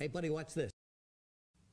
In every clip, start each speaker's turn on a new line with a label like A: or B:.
A: Hey, buddy, watch this.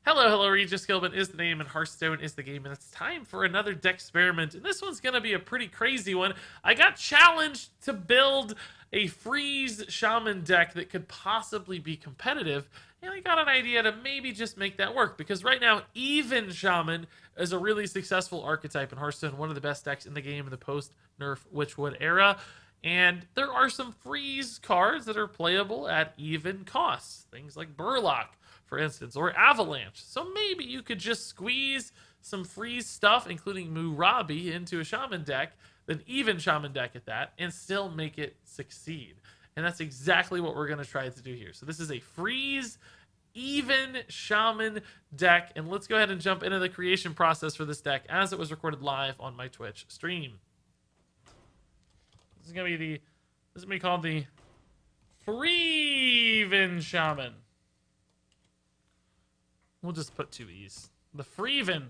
B: Hello, Regis Gilman is the name, and Hearthstone is the game, and it's time for another deck experiment, and this one's gonna be a pretty crazy one. I got challenged to build a freeze shaman deck that could possibly be competitive, and I got an idea to maybe just make that work, because right now, even shaman is a really successful archetype in Hearthstone, one of the best decks in the game in the post-nerf Witchwood era. And there are some freeze cards that are playable at even costs. Things like Burlock, for instance, or Avalanche. So maybe you could just squeeze some freeze stuff, including Murabi, into a Shaman deck, an even Shaman deck at that, and still make it succeed. And that's exactly what we're going to try to do here. So this is a freeze even Shaman deck. And let's go ahead and jump into the creation process for this deck as it was recorded live on my Twitch stream. This is gonna be called the Freeven Shaman. We'll just put two E's. The Freeven.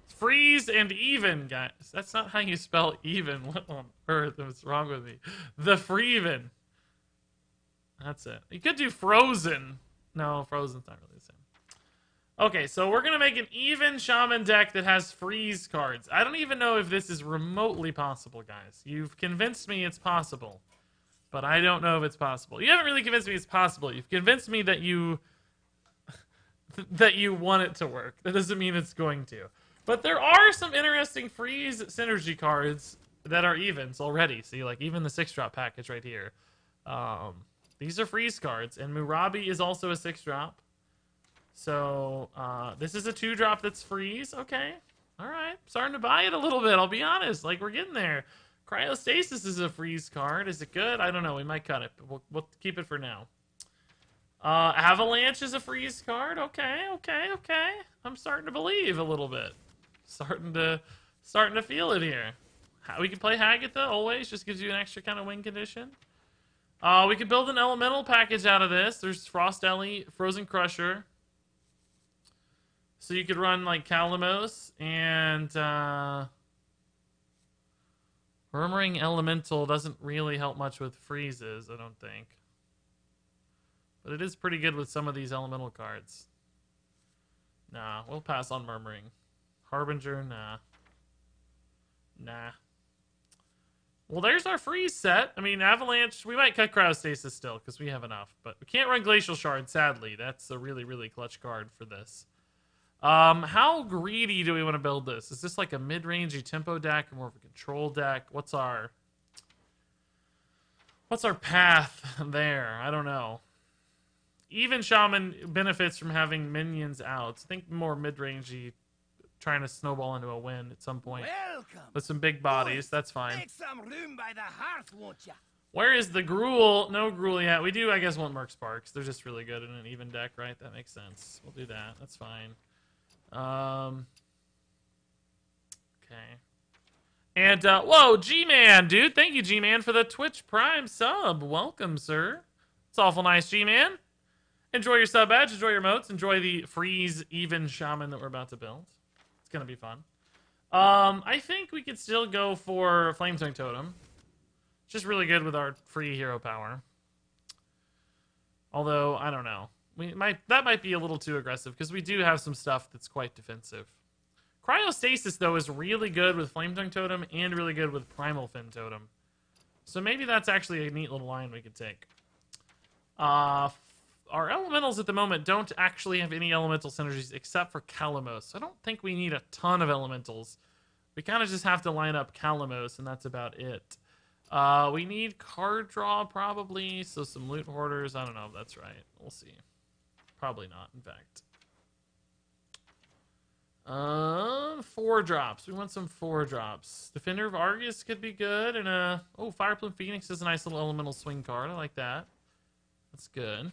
B: Freeze and even, guys. That's not how you spell even. What on earth is wrong with me? The Freeven. That's it. You could do Frozen. No, Frozen's not really the same. Okay, so we're gonna make an even shaman deck that has freeze cards. I don't even know if this is remotely possible, guys. You've convinced me it's possible, but I don't know if it's possible. You haven't really convinced me it's possible. You've convinced me that you want it to work. That doesn't mean it's going to. But there are some interesting freeze synergy cards that are evens already. See, like even the 6-drop package right here. These are freeze cards, and Murabi is also a 6-drop. So, this is a 2-drop that's freeze. Okay. Alright. Starting to buy it a little bit, I'll be honest. Like, we're getting there. Cryostasis is a freeze card. Is it good? I don't know. We might cut it, but we'll keep it for now. Avalanche is a freeze card. Okay. I'm starting to believe a little bit. Starting to feel it here. We can play Hagatha, always. Just gives you an extra kind of win condition. We could build an elemental package out of this. There's Frost Ellie, Frozen Crusher. So you could run like Kalamos and Murmuring Elemental doesn't really help much with freezes, I don't think. But it is pretty good with some of these elemental cards. Nah, we'll pass on Murmuring. Harbinger, nah. Well, there's our freeze set. I mean, Avalanche, we might cut Cryostasis still because we have enough. But we can't run Glacial Shard, sadly. That's a really, really clutch card for this. How greedy do we want to build this? Is this like a mid-rangey tempo deck or more of a control deck? What's our path there? I don't know. Even Shaman benefits from having minions out. I think more mid-rangey, trying to snowball into a win at some point.
C: Welcome.
B: With some big bodies, that's fine.
C: Make some room by the hearth, won't ya?
B: Where is the Gruul? No Gruul yet. We do, I guess, want Merc Sparks. They're just really good in an even deck, right? That makes sense. We'll do that. That's fine. Okay. And, whoa, G-Man, dude. Thank you, G-Man, for the Twitch Prime sub. Welcome, sir. It's awful nice, G-Man. Enjoy your sub badge. Enjoy your motes. Enjoy the freeze even shaman that we're about to build. It's gonna be fun. I think we could still go for Flametongue Totem. It's just really good with our free hero power. Although, I don't know. That might be a little too aggressive, because we do have some stuff that's quite defensive. Cryostasis, though, is really good with Flametongue Totem and really good with Primal Fin Totem. So maybe that's actually a neat little line we could take. Our elementals at the moment don't actually have any elemental synergies except for Kalamos. I don't think we need a ton of elementals. We kind of just have to line up Kalamos, and that's about it. We need card draw, probably, so some loot hoarders. I don't know if that's right. We'll see. Probably not, in fact. 4 drops. We want some 4 drops. Defender of Argus could be good, and oh, Fireplume Phoenix is a nice little elemental swing card. I like that. That's good.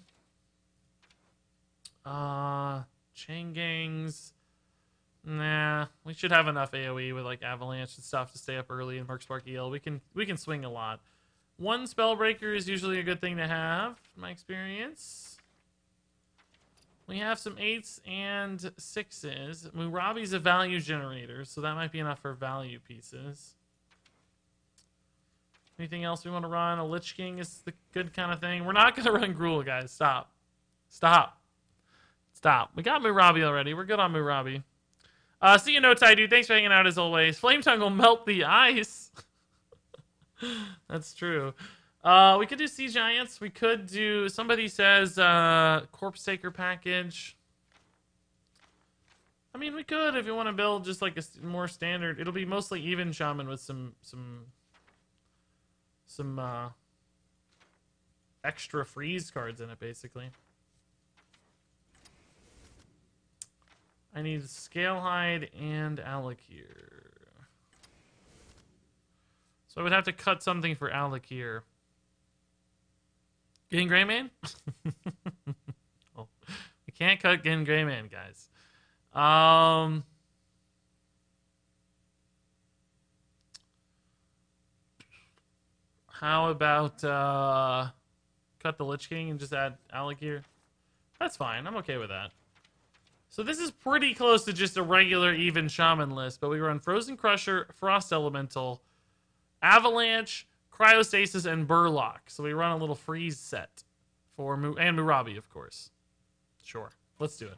B: Chain Gangs. Nah, we should have enough AoE with like Avalanche and stuff to stay up early and Merc Spark EL. We can swing a lot. 1 Spellbreaker is usually a good thing to have, in my experience. We have some 8s and 6s. Murabi's a value generator, so that might be enough for value pieces. Anything else we want to run? A Lich King is the good kind of thing. We're not going to run Gruul, guys. Stop. Stop. Stop. We got Murabi already. We're good on Murabi. See you, No Tie, dude. Thanks for hanging out as always. Flame Tongue will melt the ice. That's true. We could do Sea Giants. We could do... Somebody says Corpse Taker package. I mean, we could if you want to build just like a more standard. It'll be mostly even Shaman with some extra freeze cards in it, basically. I need Scalehide and Alakir. So I would have to cut something for Alakir. Genn Greymane? Oh, we can't cut Genn Greymane, guys. How about cut the Lich King and just add Alakir? That's fine. I'm okay with that. So this is pretty close to just a regular even Shaman list, but we run Frozen Crusher, Frost Elemental, Avalanche, Cryostasis, and Burlock. So we run a little freeze set for and Murabi, of course. Sure, let's do it.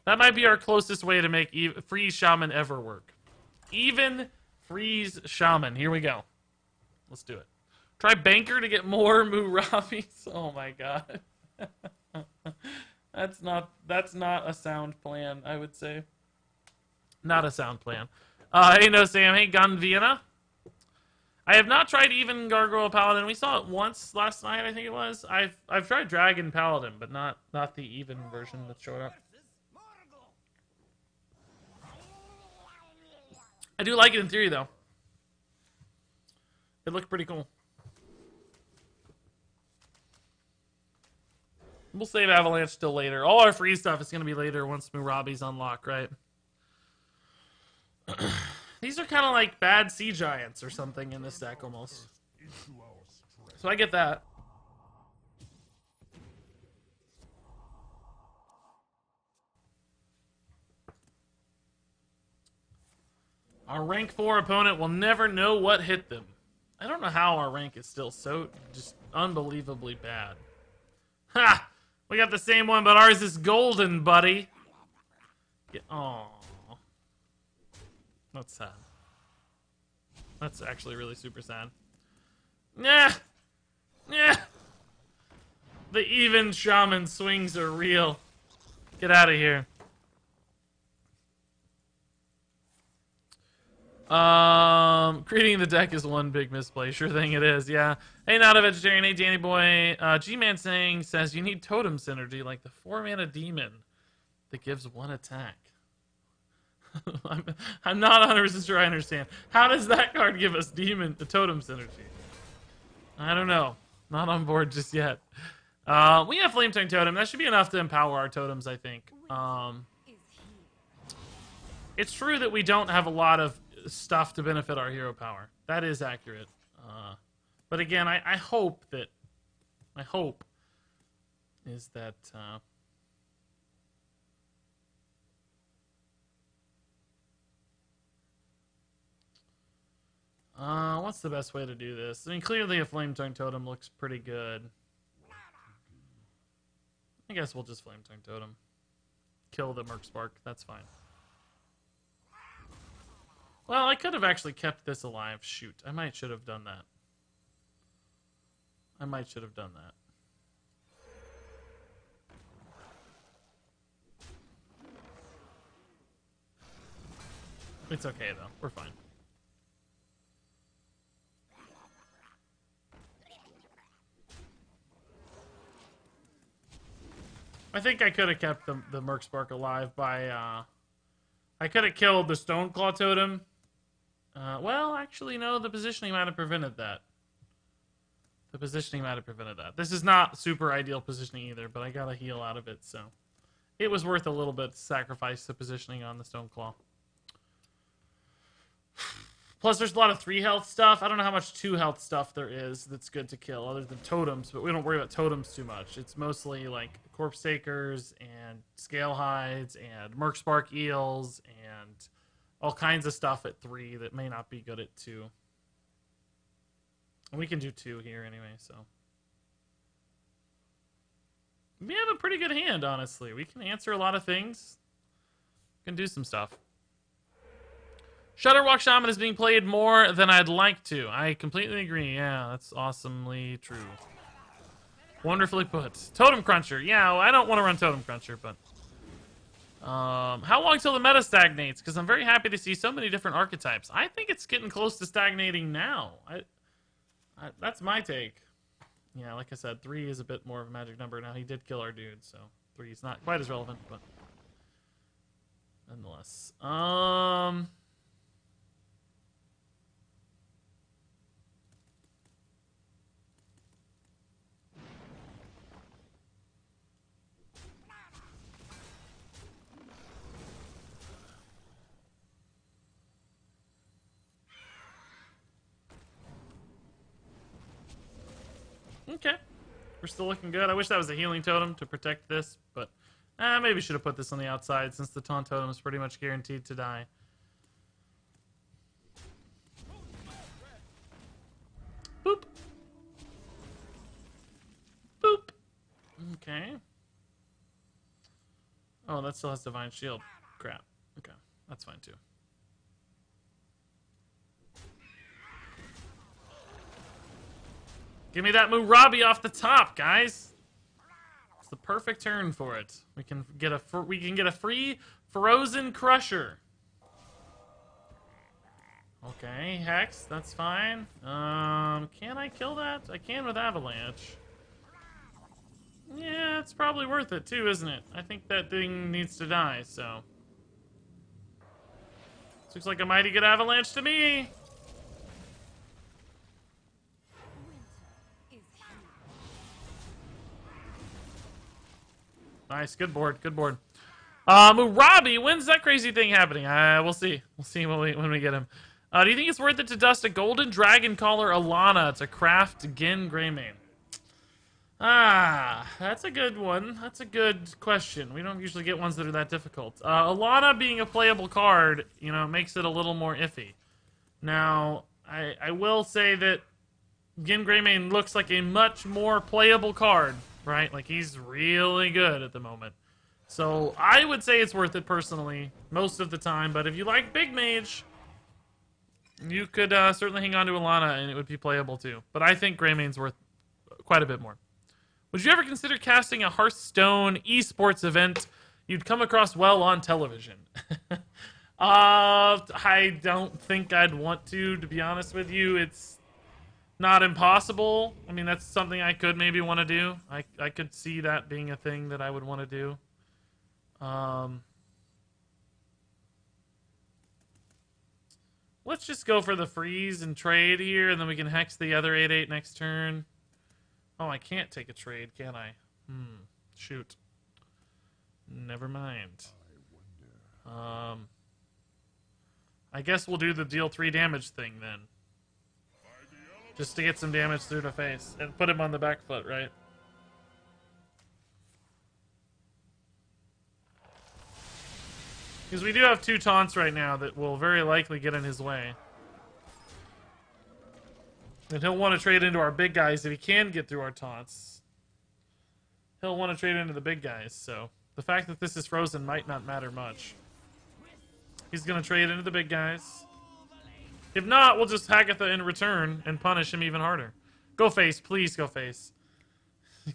B: That might be our closest way to make freeze Shaman ever work. Even freeze Shaman. Here we go. Let's do it. Try Banker to get more Murabis. Oh my god. That's not a sound plan, I would say. Not a sound plan. Hey, No Sam. Hey, Gun Vienna. I have not tried even Gargoyle Paladin. We saw it once last night, I think it was. I've tried Dragon Paladin, but not the even version that showed up. I do like it in theory, though. It looked pretty cool. We'll save Avalanche till later. All our free stuff is going to be later once Murabi's unlocked, right? These are kind of like bad Sea Giants or something in this deck, almost. So I get that. Our rank 4 opponent will never know what hit them. I don't know how our rank is still so just unbelievably bad. Ha! We got the same one, but ours is golden, buddy. Oh, that's sad. That's actually really super sad. Nah! Yeah! The even Shaman swings are real. Get out of here. Creating the deck is one big misplay. Sure thing it is, yeah. Hey, not a vegetarian. Hey, Danny boy. G-Man says you need totem synergy like the 4-mana demon that gives 1 attack. I'm not 100% sure I understand. How does that card give us the totem synergy? I don't know. Not on board just yet. We have Flame Tongue Totem. That should be enough to empower our totems, I think. It's true that we don't have a lot of stuff to benefit our hero power. That is accurate. But again, I hope that... My hope is that... what's the best way to do this? I mean, clearly a Flame Tongue Totem looks pretty good. I guess we'll just Flame Tongue Totem. Kill the Merc Spark. That's fine. Well, I could have actually kept this alive. Shoot, I might should have done that. I might should have done that. It's okay, though. We're fine. I think I could have kept the Merc Spark alive by... I could have killed the Stoneclaw Totem. Well, actually, no. The positioning might have prevented that. The positioning might have prevented that. This is not super ideal positioning either, but I got a heal out of it, so... It was worth a little bit to sacrifice the positioning on the Stoneclaw. Plus, there's a lot of 3 health stuff. I don't know how much 2 health stuff there is that's good to kill, other than totems, but we don't worry about totems too much. It's mostly, like, Corpse Takers, and Scale Hides, and Merc Spark Eels, and all kinds of stuff at 3 that may not be good at 2. And we can do 2 here anyway, so... We have a pretty good hand, honestly. We can answer a lot of things. We can do some stuff. Shutterwalk Shaman is being played more than I'd like to. I completely agree. Yeah, that's awesomely true. Wonderfully put. Totem Cruncher. Yeah, well, I don't want to run Totem Cruncher, but... how long till the meta stagnates? Because I'm very happy to see so many different archetypes. I think it's getting close to stagnating now. That's my take. Yeah, like I said, 3 is a bit more of a magic number. Now, he did kill our dude, so 3 is not quite as relevant, but... nonetheless. Okay. We're still looking good. I wish that was a healing totem to protect this, but maybe should have put this on the outside since the taunt totem is pretty much guaranteed to die. Boop. Boop. Okay. Oh, that still has Divine Shield. Crap. Okay. That's fine too. Give me that Murabi off the top, guys. It's the perfect turn for it. We can get a free Frozen Crusher. Okay, Hex, that's fine. Can I kill that? I can with Avalanche. Yeah, it's probably worth it too, isn't it? I think that thing needs to die, so. This looks like a mighty good Avalanche to me. Nice, good board, good board. Murabi, when's that crazy thing happening? We'll see. We'll see when we get him. Do you think it's worth it to dust a Golden Dragon Caller Alana to craft Genn Greymane? That's a good one. That's a good question. We don't usually get ones that are that difficult. Alana being a playable card, you know, makes it a little more iffy. Now, I will say that Genn Greymane looks like a much more playable card, right? Like, he's really good at the moment. So, I would say it's worth it personally, most of the time. But if you like Big Mage, you could certainly hang on to Alana and it would be playable too. But I think Greymane's worth quite a bit more. Would you ever consider casting a Hearthstone esports event you'd come across well on television? I don't think I'd want to be honest with you. It's not impossible. I mean, that's something I could maybe want to do. I could see that being a thing that I would want to do. Let's just go for the freeze and trade here, and then we can hex the other 8/8 next turn. Oh, I can't take a trade, can I? Shoot. Never mind. I guess we'll do the deal 3 damage thing then. Just to get some damage through the face and put him on the back foot, right? Because we do have 2 taunts right now that will very likely get in his way. And he'll want to trade into our big guys if he can get through our taunts. He'll want to trade into the big guys, so the fact that this is frozen might not matter much. He's going to trade into the big guys. If not, we'll just Hagatha in return and punish him even harder. Go face, please go face.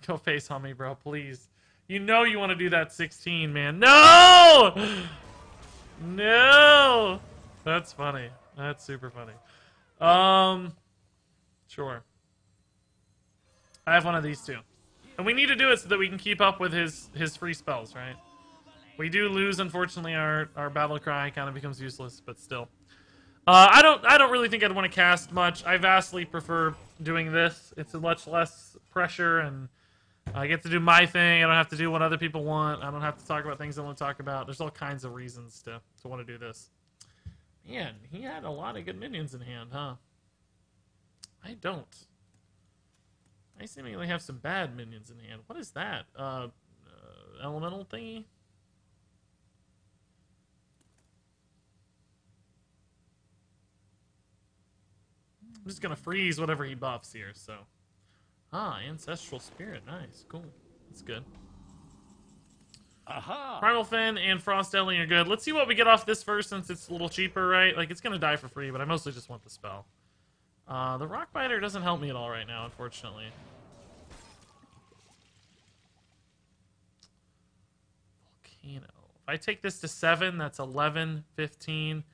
B: Go face on me, bro, please. You know you want to do that 16, man. No! No! That's funny. That's super funny. Sure. I have one of these too. And we need to do it so that we can keep up with his free spells, right? We do lose, unfortunately, our battle cry kind of becomes useless, but still. I don't really think I'd want to cast much. I vastly prefer doing this. It's a much less pressure, and I get to do my thing. I don't have to do what other people want. I don't have to talk about things I want to talk about. There's all kinds of reasons to want to do this. Man, he had a lot of good minions in hand, huh? I don't. I seemingly have some bad minions in hand. What is that? Elemental thingy? I'm just gonna freeze whatever he buffs here, so. Ancestral Spirit. Nice. Cool. That's good.
C: Aha!
B: Primal Fin and Frost Ellie are good. Let's see what we get off this first since it's a little cheaper, right? Like, it's gonna die for free, but I mostly just want the spell. The Rock Biter doesn't help me at all right now, unfortunately. Volcano. If I take this to 7, that's 11, 15.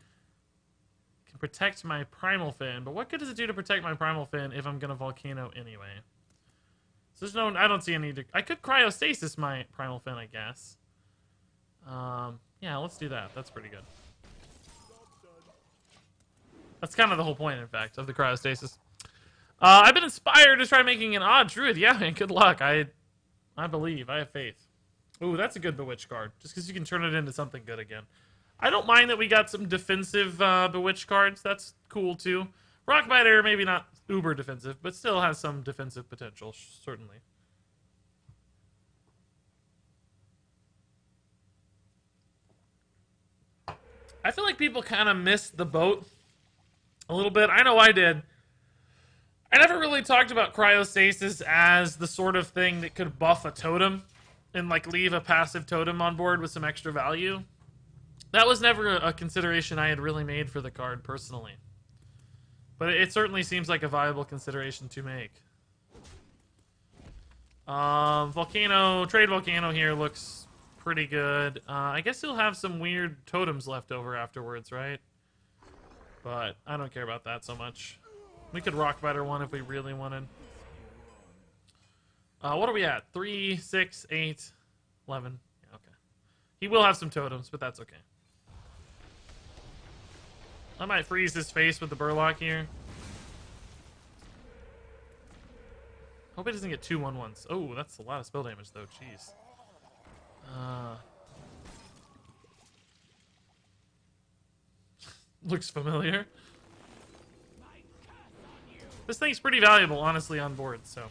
B: Can protect my Primal Fin, but what good does it do to protect my Primal Fin if I'm gonna Volcano anyway? So there's no, I don't see a need to, I could Cryostasis my Primal Fin, I guess. Yeah, let's do that. That's pretty good. That's kind of the whole point, in fact, of the Cryostasis. I've been inspired to try making an odd druid. Yeah, man, good luck. I believe. I have faith. Ooh, that's a good Bewitch card. Just because you can turn it into something good again. I don't mind that we got some defensive Bewitch cards. That's cool, too. Rockbiter, maybe not uber defensive, but still has some defensive potential, certainly. I feel like people kind of missed the boat a little bit. I know I did. I never really talked about Cryostasis as the sort of thing that could buff a totem and like leave a passive totem on board with some extra value. That was never a consideration I had really made for the card personally. But it certainly seems like a viable consideration to make. Volcano, Trade Volcano here looks pretty good. I guess he'll have some weird totems left over afterwards, right? But I don't care about that so much. We could Rockbiter one if we really wanted. What are we at? 3, 6, 8, 11. Yeah, okay. He will have some totems, but that's okay. I might freeze his face with the Burlock here. Hope he doesn't get 2 1/1s. Oh, that's a lot of spell damage, though. Jeez. Looks familiar. This thing's pretty valuable, honestly, on board, so.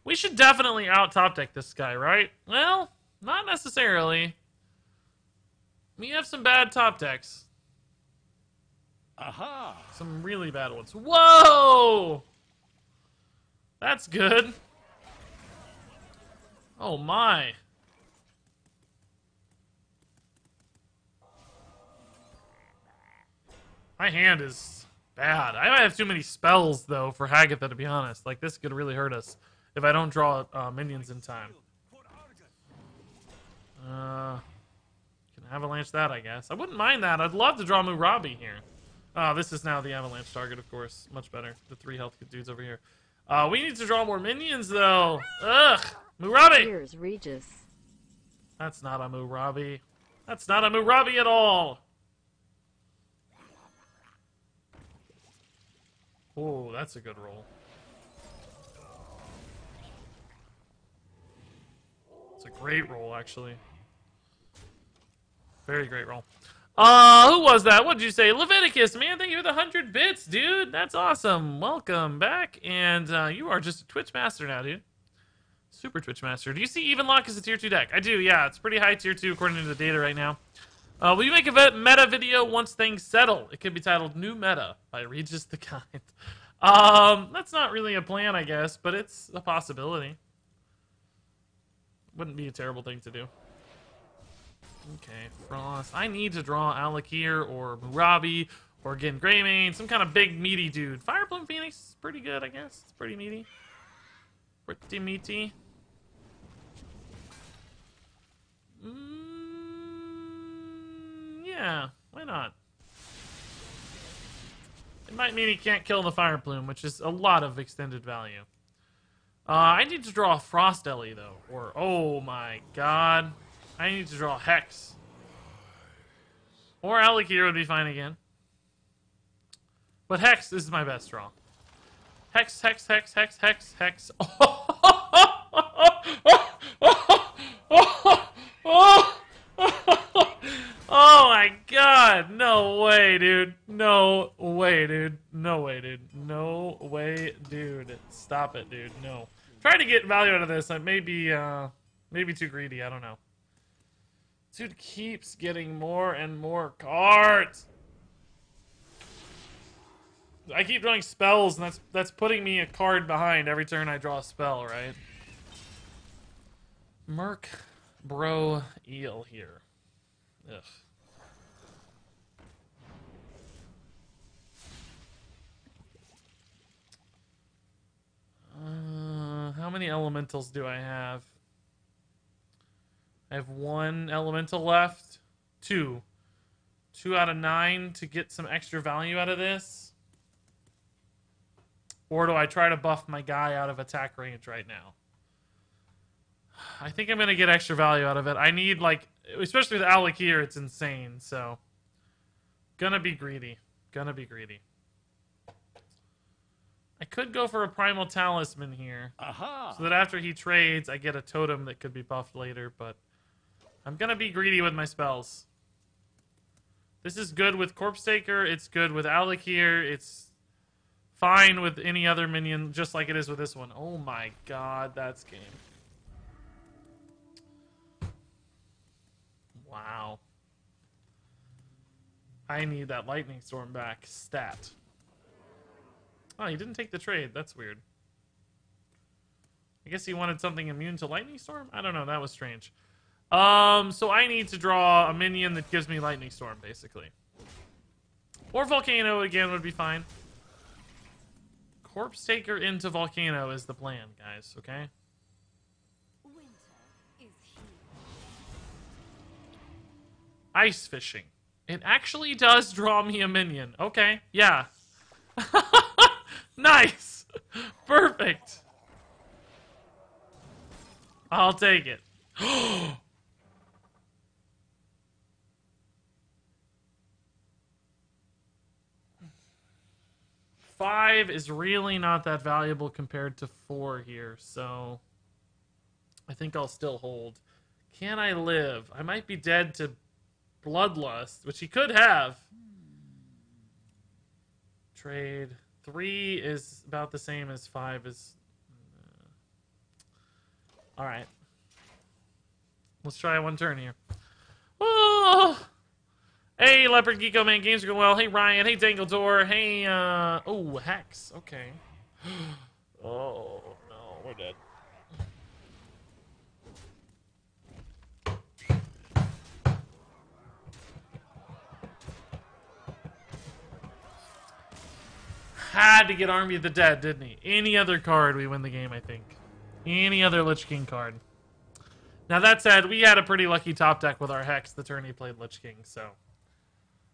B: We should definitely out-top deck this guy, right? Well, not necessarily. We have some bad top decks.
C: Aha!
B: Some really bad ones. Whoa! That's good. Oh my. My hand is bad. I might have too many spells, though, for Hagatha, to be honest. Like, this could really hurt us if I don't draw minions in time. Can avalanche that, I guess. I wouldn't mind that. I'd love to draw Murabi here. This is now the avalanche target, of course. Much better. The 3 health dudes over here. We need to draw more minions, though. Ugh! Murabi!
A: Here's Regis.
B: That's not a Murabi. That's not a Murabi at all! Oh, that's a good roll. It's a great roll, actually. Very great roll. Who was that? What'd you say? Leviticus, man, thank you for the 100 bits, dude. That's awesome. Welcome back. And you are just a Twitch master now, dude. Super Twitch master. Do you see Even Lock as a tier 2 deck? I do, yeah. It's pretty high tier 2 according to the data right now. Will you make a meta video once things settle? It could be titled New Meta by Regis the Kind. That's not really a plan, I guess, but it's a possibility. Wouldn't be a terrible thing to do. Okay, Frost. I need to draw Alakir or Murabi or Genn Greymane, some kind of big meaty dude. Fireplume Phoenix is pretty good, I guess. It's pretty meaty. Pretty meaty. Yeah, why not? It might mean he can't kill the Fireplume, which is a lot of extended value. I need to draw a Frost Ellie, though. Or, oh my god. I need to draw Hex. Or Alakir would be fine again. But Hex is my best draw. Hex, Hex, Hex, Hex, Hex, Hex. Oh my god. No way, dude. No way, dude. No way, dude. No way, dude. Stop it, dude. No. Trying to get value out of this. I may be too greedy. I don't know. Dude keeps getting more and more cards. I keep drawing spells, and that's putting me a card behind every turn I draw a spell, right? Merc bro eel here. Ugh. How many elementals do I have? I have 1 elemental left. 2. 2 out of 9 to get some extra value out of this. Or do I try to buff my guy out of attack range right now? I think I'm going to get extra value out of it. I need, like, especially with Alec here, it's insane. So, gonna be greedy. Gonna be greedy. I could go for a Primal Talisman here.
C: Aha!
B: So that after he trades, I get a totem that could be buffed later, but I'm gonna be greedy with my spells. This is good with Corpse Taker, it's good with Alec here, it's fine with any other minion, just like it is with this one. Oh my god, that's game. Wow. I need that Lightning Storm back stat. Oh, he didn't take the trade. That's weird. I guess he wanted something immune to Lightning Storm? I don't know. That was strange. So I need to draw a minion that gives me Lightning Storm, basically. Or Volcano again would be fine. Corpse Taker into Volcano is the plan, guys, okay?
A: Winter is here.
B: Ice Fishing. It actually does draw me a minion. Okay, yeah. Nice! Perfect! I'll take it. 5 is really not that valuable compared to 4 here, so I think I'll still hold. Can I live? I might be dead to Bloodlust, which he could have. Trade. 3 is about the same as 5 is. Alright. Let's try one turn here. Oh! Hey, Leopard Geeko Man, games are going well. Hey, Ryan. Hey, Dangledore. Hey, oh, Hex. Okay. Oh, no. We're dead. Had to get Army of the Dead, didn't he? Any other card, we win the game, I think. Any other Lich King card. Now, that said, we had a pretty lucky top deck with our Hex the turn he played Lich King, so.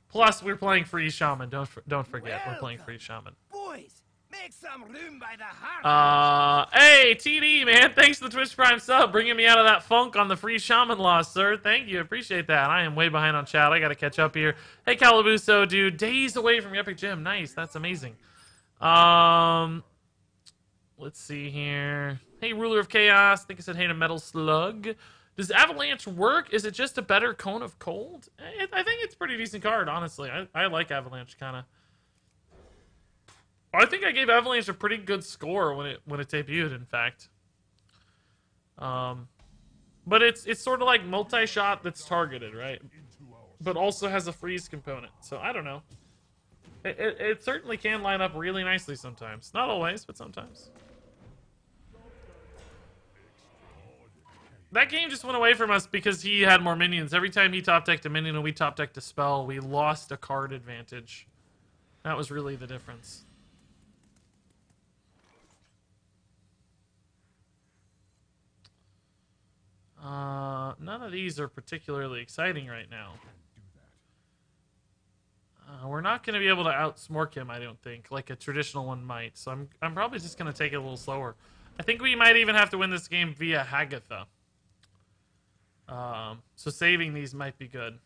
B: Plus, we're playing free Shaman. Don't forget, we're playing free Shaman.
C: Boys, make some room by the hearth.
B: Hey, TD, man. Thanks for the Twitch Prime sub. Bringing me out of that funk on the free Shaman loss, sir. Thank you. Appreciate that. I am way behind on chat. I got to catch up here. Hey, Calabuso, dude. Days away from Epic Gym. Nice. That's amazing. Let's see here. Hey, Ruler of Chaos. I think I said hey to Metal Slug. Does Avalanche work? Is it just a better Cone of Cold? I think it's a pretty decent card, honestly. I like Avalanche, kind of. I think I gave Avalanche a pretty good score when it debuted, in fact. But it's sort of like multi-shot that's targeted, right? But also has a freeze component. So, I don't know. It certainly can line up really nicely sometimes. Not always, but sometimes. That game just went away from us because he had more minions. Every time he top-decked a minion and we top-decked a spell, we lost a card advantage. That was really the difference. None of these are particularly exciting right now. We're not going to be able to outsmork him, I don't think, like a traditional one might. So I'm probably just going to take it a little slower. I think we might even have to win this game via Hagatha. So saving these might be good.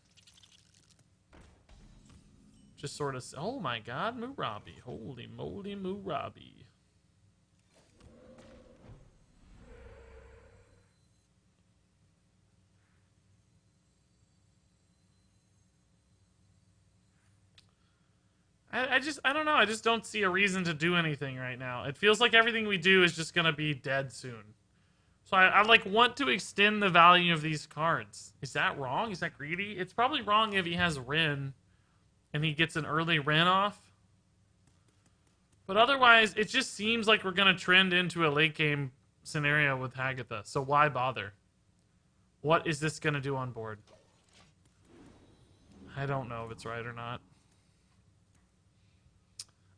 B: Just sort of... Oh my god, Murabi. Holy moly, Murabi. I don't know. I just don't see a reason to do anything right now. It feels like everything we do is just going to be dead soon. So I like want to extend the value of these cards. Is that wrong? Is that greedy? It's probably wrong if he has Rin and he gets an early Rin off. But otherwise, it just seems like we're going to trend into a late game scenario with Hagatha. So why bother? What is this going to do on board? I don't know if it's right or not.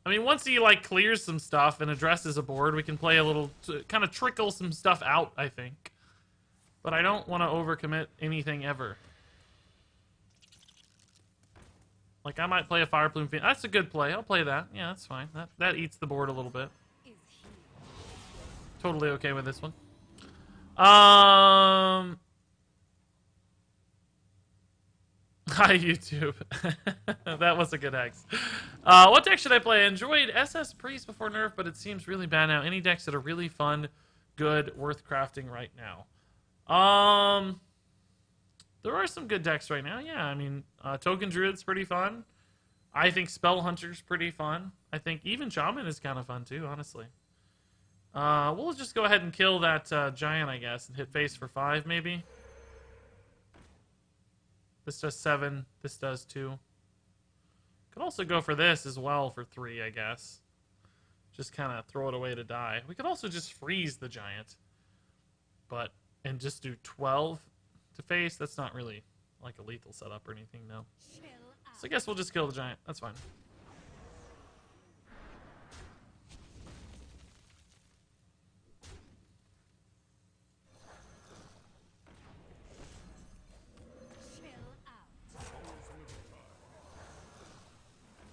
B: I mean, once he, like, clears some stuff and addresses a board, we can play a little... kind of trickle some stuff out, I think. But I don't want to overcommit anything ever. Like, I might play a Fire Plume Fiend. That's a good play. I'll play that. Yeah, that's fine. That eats the board a little bit. Totally okay with this one. Hi, YouTube. That was a good hex. What deck should I play? I enjoyed SS Priest before nerf, but it seems really bad now. Any decks that are really fun, good, worth crafting right now? There are some good decks right now. Yeah, I mean, Token Druid's pretty fun. I think Spell Hunter's pretty fun. I think even Shaman is kind of fun too, honestly. We'll just go ahead and kill that giant, I guess, and hit face for 5, maybe. This does 7. This does 2. Could also go for this as well for 3, I guess. Just kind of throw it away to die. We could also just freeze the giant. And just do 12 to face. That's not really like a lethal setup or anything, no. So I guess we'll just kill the giant. That's fine.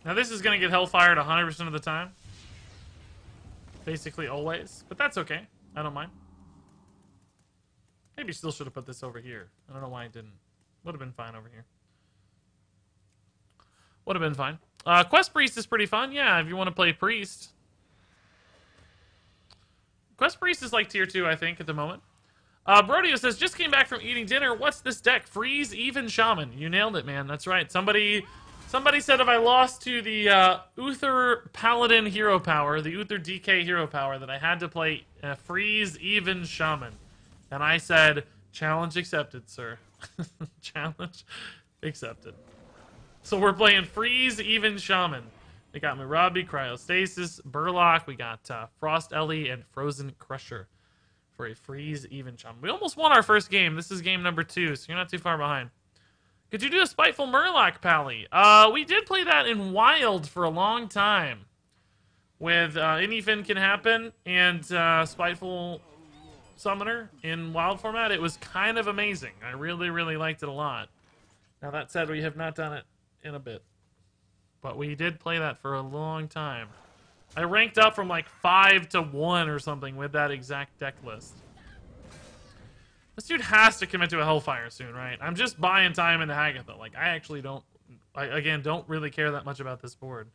B: Now this is going to get Hellfired 100% of the time. Basically always. But that's okay. I don't mind. Maybe still should have put this over here. I don't know why I didn't. Would have been fine over here. Would have been fine. Quest Priest is pretty fun. Yeah, if you want to play Priest. Quest Priest is like tier 2, I think, at the moment. Brodio says, just came back from eating dinner. What's this deck? Freeze, even Shaman. You nailed it, man. That's right. Somebody said if I lost to the Uther Paladin hero power, the Uther DK hero power, that I had to play Freeze, even Shaman. And I said, challenge accepted, sir. Challenge accepted. So we're playing Freeze, even Shaman. We got Murabi, Cryostasis, Burlock. We got Frost Ellie and Frozen Crusher for a Freeze, even Shaman. We almost won our first game. This is game number 2, so you're not too far behind. Could you do a Spiteful Murloc, Pally? We did play that in Wild for a long time. With Anything Can Happen and Spiteful Summoner in Wild format. It was kind of amazing. I really, really liked it a lot. Now that said, we have not done it in a bit. But we did play that for a long time. I ranked up from like 5 to 1 or something with that exact deck list. This dude has to commit to a Hellfire soon, right? I'm just buying time into Hagatha. Like, I actually don't... again, don't really care that much about this board.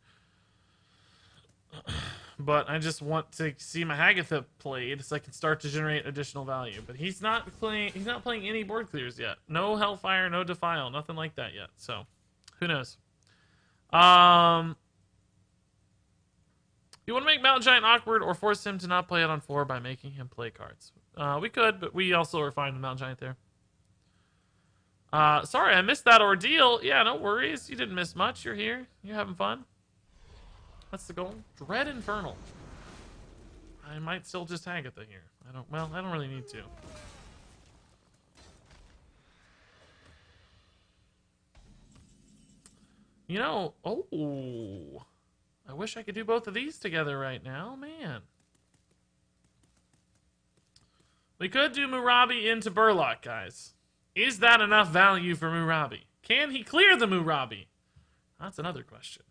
B: But I just want to see my Hagatha played so I can start to generate additional value. But he's not playing any board clears yet. No Hellfire, no Defile, nothing like that yet. So, who knows? You want to make Mountain Giant awkward or force him to not play it on 4 by making him play cards? We could, but we also are fine with Mountain Giant there. Sorry, I missed that ordeal. Yeah, no worries. You didn't miss much. You're here. You're having fun. That's the goal. Dread Infernal. I might still just Hagatha here. I don't really need to. You know, oh. I wish I could do both of these together right now, man. We could do Murabi into Burlock, guys. Is that enough value for Murabi? Can he clear the Murabi? That's another question.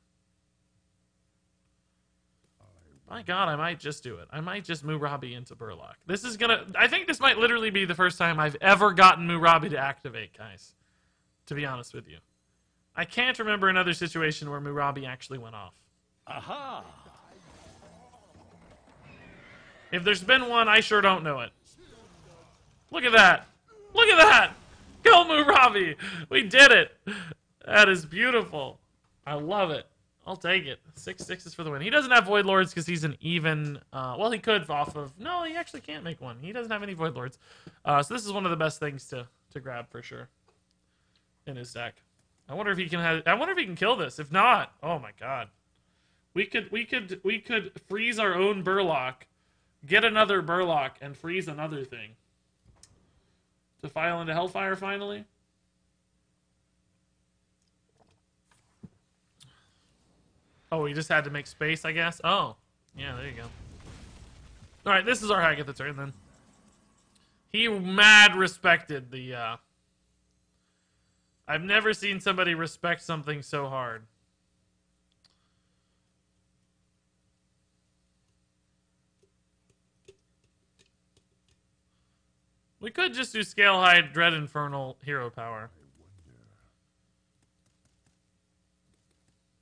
B: My God, I might just do it. I might just Murabi into Burlock. This is gonna... I think this might literally be the first time I've ever gotten Murabi to activate, guys. To be honest with you. I can't remember another situation where Murabi actually went off.
C: Aha!
B: If there's been one, I sure don't know it. Look at that! Look at that! Go Murabi! We did it! That is beautiful. I love it. I'll take it. 6/6s for the win. He doesn't have Void Lords because he's an even... well, he could off of... No, he actually can't make one. He doesn't have any Void Lords. So this is one of the best things to grab for sure. In his deck. I wonder if he can kill this. If not, oh my God. We could freeze our own Burlock, get another Burlock, and freeze another thing. to file into Hellfire finally. Oh, we just had to make space, I guess. Oh, yeah, there you go. All right, this is our Hagatha turn then. He mad respected the. I've never seen somebody respect something so hard. We could just do Scale High Dread Infernal Hero Power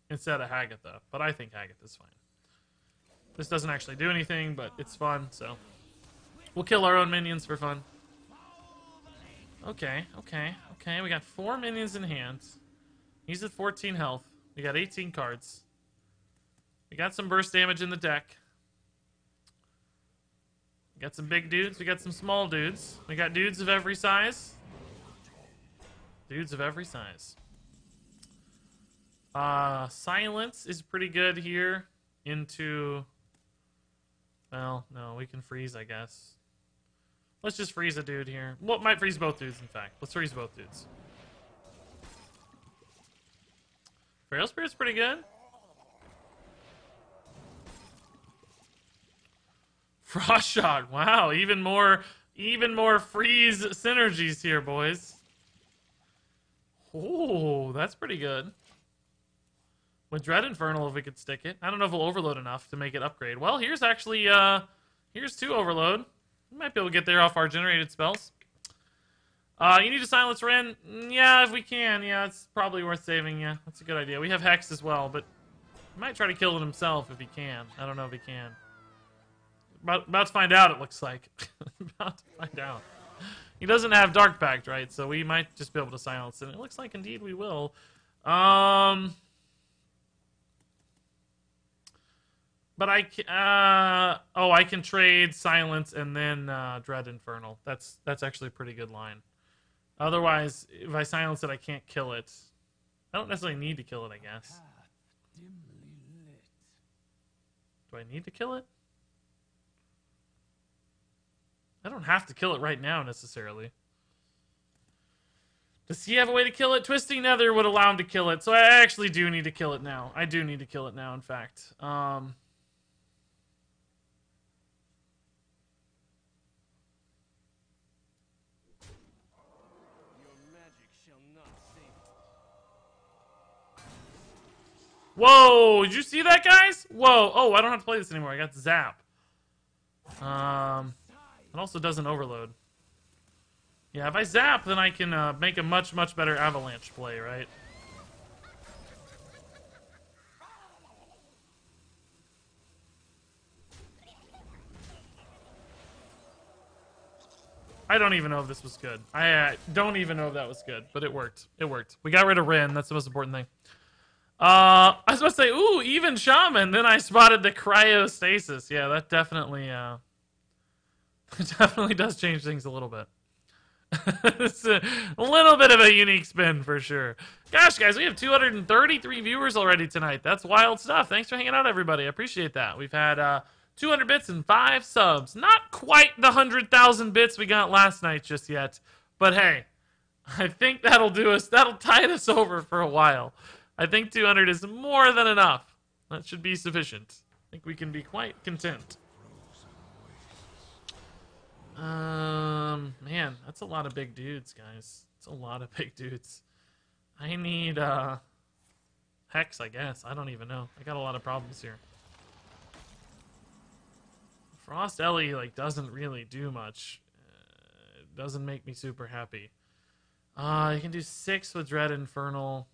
B: instead of Hagatha, but I think Hagatha's fine. This doesn't actually do anything, but it's fun, so we'll kill our own minions for fun. Okay. We got 4 minions in hand. He's at 14 health. We got 18 cards. We got some burst damage in the deck. We got some big dudes. We got some small dudes. We got dudes of every size. Dudes of every size. Silence is pretty good here into... Well, no, we can freeze, I guess. Let's just freeze a dude here. Well, might freeze both dudes, in fact. Let's freeze both dudes. Frail Spirit's pretty good. Frost Shock. Wow, even more freeze synergies here, boys. Oh, that's pretty good. With Dread Infernal, if we could stick it. I don't know if we'll overload enough to make it upgrade. Well, here's actually, here's 2 overload. We might be able to get there off our generated spells. You need to silence Ren? Yeah, if we can. Yeah, it's probably worth saving. Yeah, that's a good idea. We have Hex as well, but he might try to kill it himself if he can. I don't know if he can. About to find out, it looks like. About to find out. He doesn't have Dark Pact, right? So we might just be able to silence it. It looks like indeed we will. But I can trade Silence and then Dread Infernal. That's actually a pretty good line. Otherwise, if I silence it, I can't kill it. I don't necessarily need to kill it, I guess. Do I need to kill it? I don't have to kill it right now, necessarily. Does he have a way to kill it? Twisting Nether would allow him to kill it, so I actually do need to kill it now. I do need to kill it now, in fact. Your magic shall not save it. Whoa! Did you see that, guys? Whoa! Oh, I don't have to play this anymore. I got Zap. It also doesn't overload. Yeah, if I zap, then I can make a much better avalanche play, right? I don't even know if this was good. I don't even know if that was good, but it worked. It worked. We got rid of Rin. That's the most important thing. I was about to say, ooh, even Shaman. Then I spotted the cryostasis. Yeah, that definitely... It definitely does change things a little bit. It's a little bit of a unique spin for sure. Gosh, guys, we have 233 viewers already tonight. That's wild stuff. Thanks for hanging out, everybody. I appreciate that. We've had 200 bits and 5 subs. Not quite the 100,000 bits we got last night just yet. But hey, I think that'll do us. That'll tide us over for a while. I think 200 is more than enough. That should be sufficient. I think we can be quite content. Man, that's a lot of big dudes, guys. It's a lot of big dudes. I need, Hex, I guess. I don't even know. I got a lot of problems here. Frost Ellie, like, doesn't really do much. It doesn't make me super happy. You can do 6 with Dread Infernal.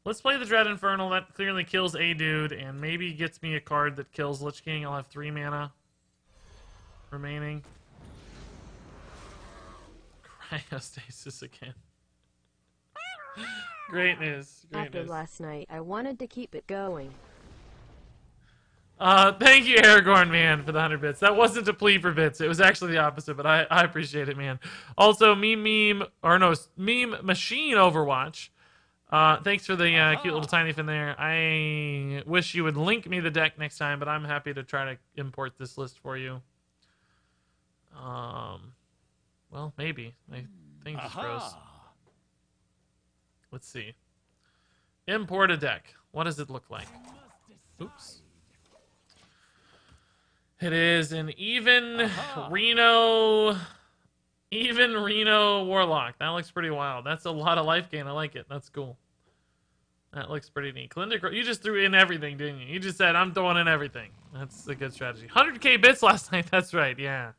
B: Let's play the Dread Infernal. That clearly kills a dude, and maybe gets me a card that kills Lich King. I'll have 3 mana remaining. Cryostasis again. Great news. Great
D: After
B: news.
D: last night, I wanted to keep it going.
B: Thank you, Aragorn, man, for the 100 bits. That wasn't a plea for bits. It was actually the opposite, but I appreciate it, man. Also, Meme Machine Overwatch. Thanks for the cute little tiny fin there. I wish you would link me the deck next time, but I'm happy to try to import this list for you. Well, maybe. My thing just froze.
C: Aha.
B: Let's see. Import a deck. What does it look like? Oops. It is an even Reno Warlock. That looks pretty wild. That's a lot of life gain. I like it. That's cool. That looks pretty neat. You just threw in everything, didn't you? You just said, I'm throwing in everything. That's a good strategy. 100k bits last night. That's right. Yeah.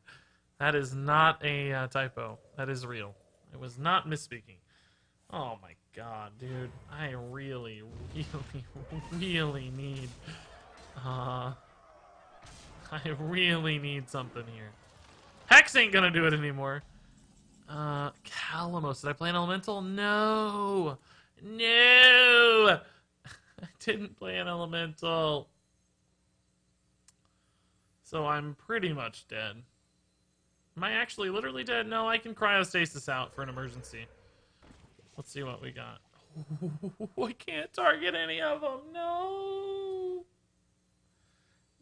B: That is not a typo. That is real. It was not misspeaking. Oh my god, dude. I really, really need... I really need something here. Hex ain't gonna do it anymore. Calamos. Did I play an elemental? No! No! I didn't play an elemental. So I'm pretty much dead. Am I actually literally dead? No, I can cryostasis out for an emergency. Let's see what we got. I can't target any of them. No!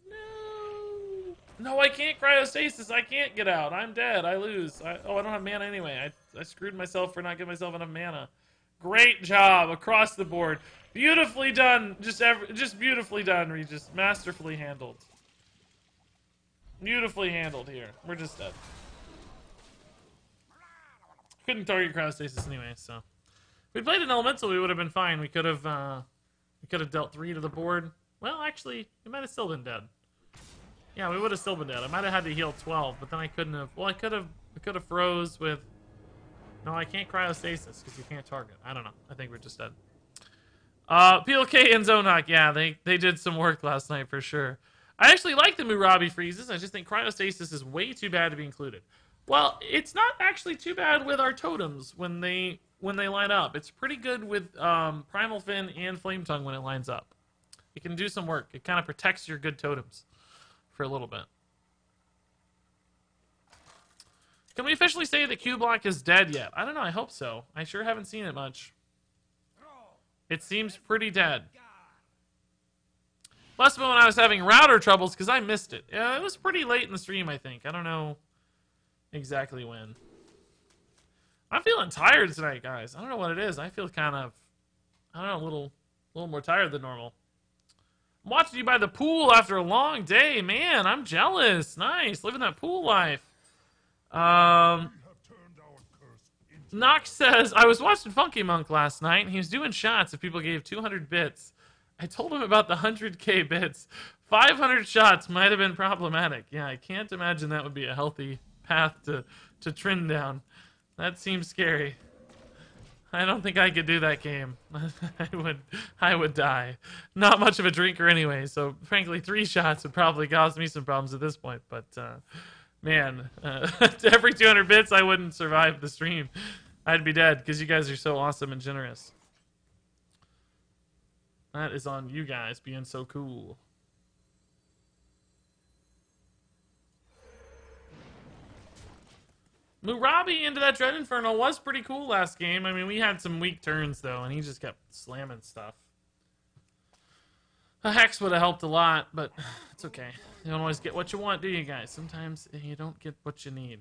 B: No! No, I can't cryostasis. I can't get out. I'm dead. I lose. I don't have mana anyway. I screwed myself for not giving myself enough mana. Great job across the board. Beautifully done. Just beautifully done, Regis. Masterfully handled. Beautifully handled here. We're just dead. Couldn't target cryostasis anyway, so. If we played an elemental, we would have been fine. We could have dealt 3 to the board. Well, actually, we might have still been dead. Yeah, we would have still been dead. I might have had to heal 12, but then I couldn't have. Well, I could have froze with. No, I can't cryostasis because you can't target. I don't know. I think we're just dead. PLK and Zonok, yeah, they did some work last night for sure. I actually like the Murabi freezes. I just think cryostasis is way too bad to be included. Well, it's not actually too bad with our totems when they line up. It's pretty good with Primal Fin and Flame Tongue when it lines up. It can do some work. It kind of protects your good totems for a little bit. Can we officially say that Q-Block is dead yet? I don't know. I hope so. I sure haven't seen it much. It seems pretty dead. Must have been when I was having router troubles because I missed it. Yeah, it was pretty late in the stream, I think. I don't know exactly when. I'm feeling tired tonight, guys. I don't know what it is. I feel kind of, I don't know, a little more tired than normal. I'm watching you by the pool after a long day. Man, I'm jealous. Nice. Living that pool life. Nox says, I was watching Funky Monk last night, and he was doing shots if people gave 200 bits. I told him about the 100k bits. 500 shots might have been problematic. Yeah, I can't imagine that would be a healthy path to trend down. That seems scary. I don't think I could do that game. I would die. Not much of a drinker anyway, so frankly 3 shots would probably cause me some problems at this point, but man, every 200 bits I wouldn't survive the stream. I'd be dead because you guys are so awesome and generous. That is on you guys being so cool. Murabi into that Dread Inferno was pretty cool last game. I mean, we had some weak turns, though, and he just kept slamming stuff. A Hex would have helped a lot, but it's okay. You don't always get what you want, do you guys? Sometimes you don't get what you need.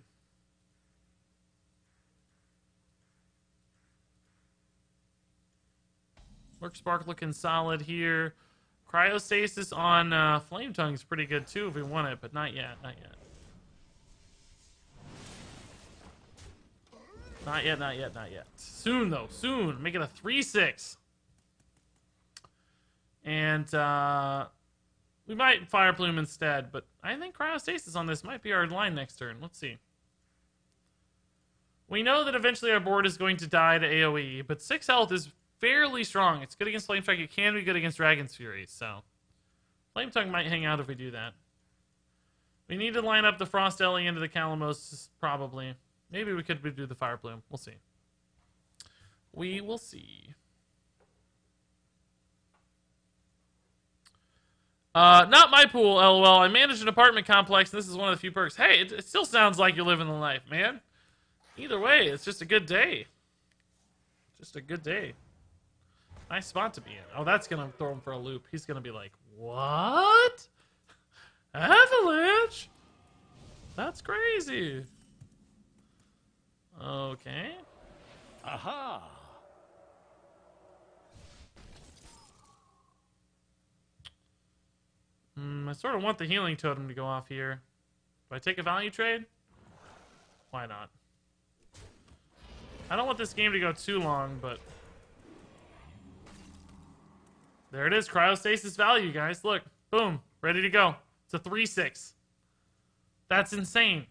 B: Work Spark looking solid here. Cryostasis on Flame Tongue is pretty good, too, if we want it, but not yet, not yet. Not yet, not yet, not yet. Soon, though. Soon. Make it a 3-6. And we might Fire Plume instead, but I think Cryostasis on this might be our line next turn. Let's see. We know that eventually our board is going to die to AoE, but 6 health is fairly strong. It's good against Flame Strike. It can be good against Dragon's Fury, so Flame Tongue might hang out if we do that. We need to line up the Frost Ellie into the Calamos, probably. Maybe we could do the Fire Plume. We'll see. We will see. Not my pool, LOL. I manage an apartment complex, and this is one of the few perks. Hey, it still sounds like you're living the life, man. Either way, it's just a good day. Just a good day. Nice spot to be in. Oh, that's going to throw him for a loop. He's going to be like, what? Avalanche? That's crazy. Okay.
C: Aha!
B: I sort of want the healing totem to go off here. Do I take a value trade? Why not? I don't want this game to go too long, but... There it is, cryostasis value, guys. Look, boom, ready to go. It's a 3/6. That's insane.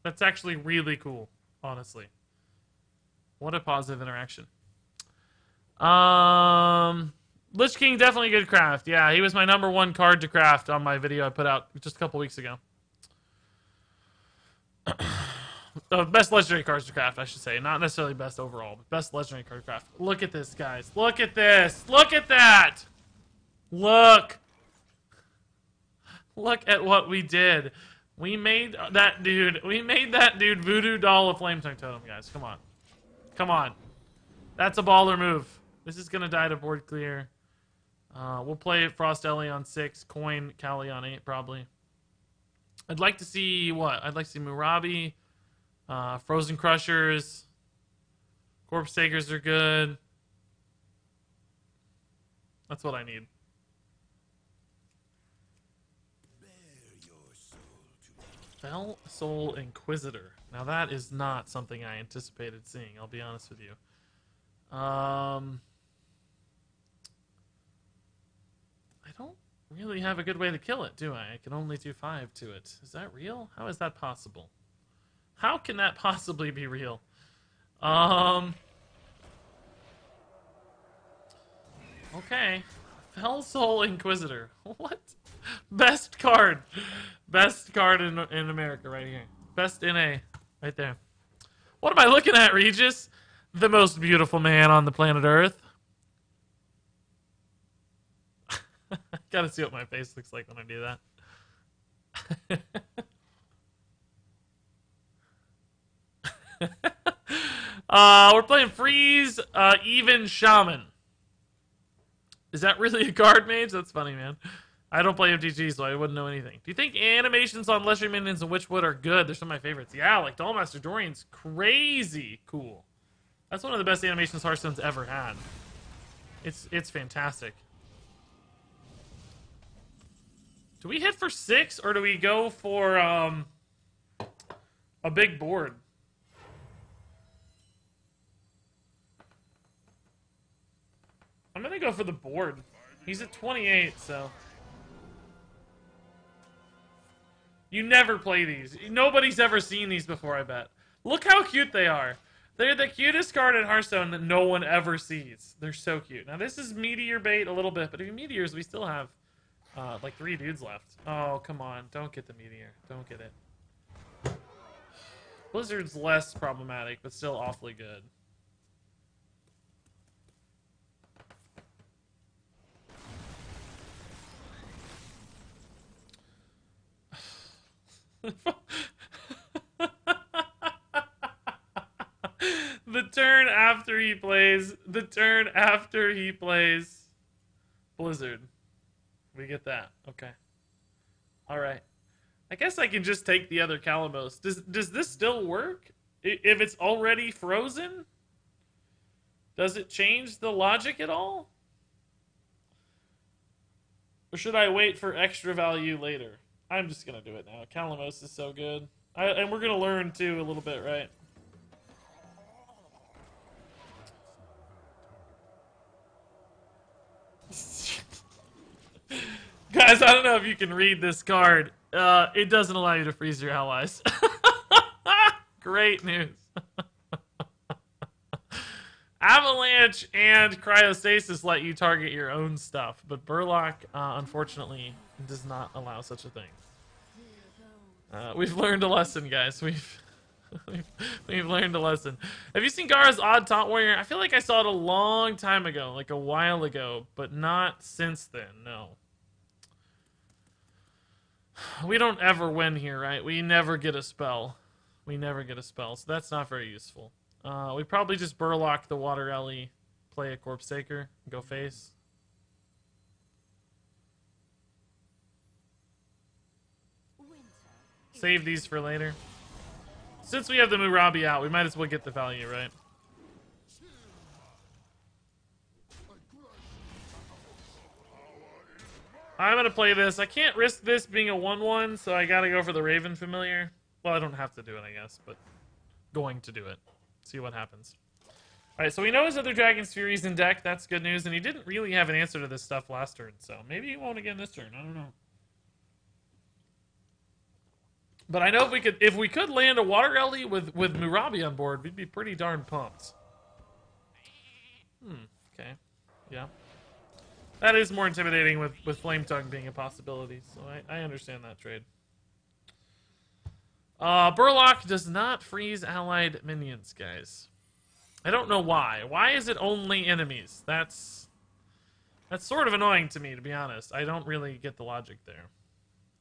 B: That's actually really cool, honestly. What a positive interaction. Lich King, definitely good craft. Yeah, he was my #1 card to craft on my video I put out just a couple weeks ago. The best legendary cards to craft, I should say. Not necessarily best overall, but best legendary card to craft. Look at this, guys. Look at this. Look at that. Look. Look at what we did. We made that dude Voodoo Doll of Flametongue Totem, guys. Come on. Come on. That's a baller move. This is going to die to board clear. We'll play Frost Ellie on 6, Coin Cali on 8, probably. I'd like to see what? I'd like to see Murabi, Frozen Crushers, Corpse Takers are good. That's what I need. Fell Soul Inquisitor. Now that is not something I anticipated seeing, I'll be honest with you. I don't really have a good way to kill it, do I? I can only do 5 to it. Is that real? How is that possible? How can that possibly be real? Okay. Fell Soul Inquisitor. What? Best card. Best card in America right here. Best NA. Right there. What am I looking at, Regis? The most beautiful man on the planet Earth. Gotta see what my face looks like when I do that. We're playing Freeze, Even Shaman. Is that really a card mage? That's funny, man. I don't play MTG, so I wouldn't know anything. Do you think animations on Legendary Minions and Witchwood are good? They're some of my favorites. Yeah, like Dollmaster Dorian's crazy cool. That's one of the best animations Hearthstone's ever had. It's fantastic. Do we hit for 6, or do we go for a big board? I'm gonna go for the board. He's at 28, so... You never play these. Nobody's ever seen these before, I bet. Look how cute they are. They're the cutest card in Hearthstone that no one ever sees. They're so cute. Now, this is Meteor bait a little bit, but if you Meteors, we still have, like, 3 dudes left. Oh, come on. Don't get the Meteor. Don't get it. Blizzard's less problematic, but still awfully good. The turn after he plays Blizzard. We get that. Okay. Alright. I guess I can just take the other Calamos. Does this still work? If it's already frozen? Does it change the logic at all? Or should I wait for extra value later? I'm just gonna do it now. Calamos is so good. And we're gonna learn too a little bit, right? Guys, I don't know if you can read this card. It doesn't allow you to freeze your allies. Great news. Avalanche and Cryostasis let you target your own stuff, but Burlock, unfortunately, does not allow such a thing. We've learned a lesson, guys. We've learned a lesson. Have you seen Gara's Odd Taunt Warrior? I feel like I saw it a long time ago, like a while ago, but not since then, no. We don't ever win here, right? We never get a spell. We never get a spell, so that's not very useful. We probably just Burlock the Water Ellie, play a Corpse Taker, go face. Save these for later. Since we have the Murabi out, we might as well get the value, right? I'm gonna play this. I can't risk this being a 1-1, so I gotta go for the Raven Familiar. Well, I don't have to do it, I guess, but going to do it. See what happens. Alright, so we know his other Dragon's Fury's in deck. That's good news, and he didn't really have an answer to this stuff last turn, so maybe he won't again this turn. I don't know. But I know if we could land a Water Ellie with Murabi on board, we'd be pretty darn pumped. Okay. Yeah. That is more intimidating with Flame Tongue being a possibility, so I understand that trade. Burlock does not freeze allied minions, guys. I don't know why. Why is it only enemies? That's sort of annoying to me, to be honest. I don't really get the logic there.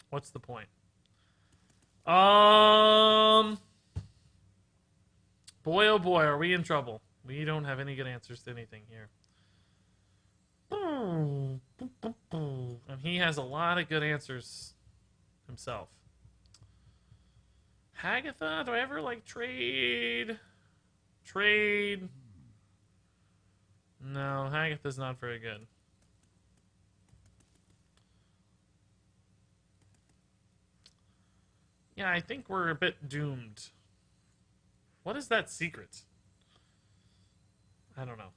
B: What's the point? Boy, oh boy, are we in trouble. We don't have any good answers to anything here. And he has a lot of good answers himself. Hagatha, do I ever, like, trade? No, Hagatha's not very good. Yeah, I think we're a bit doomed. What is that secret? I don't know.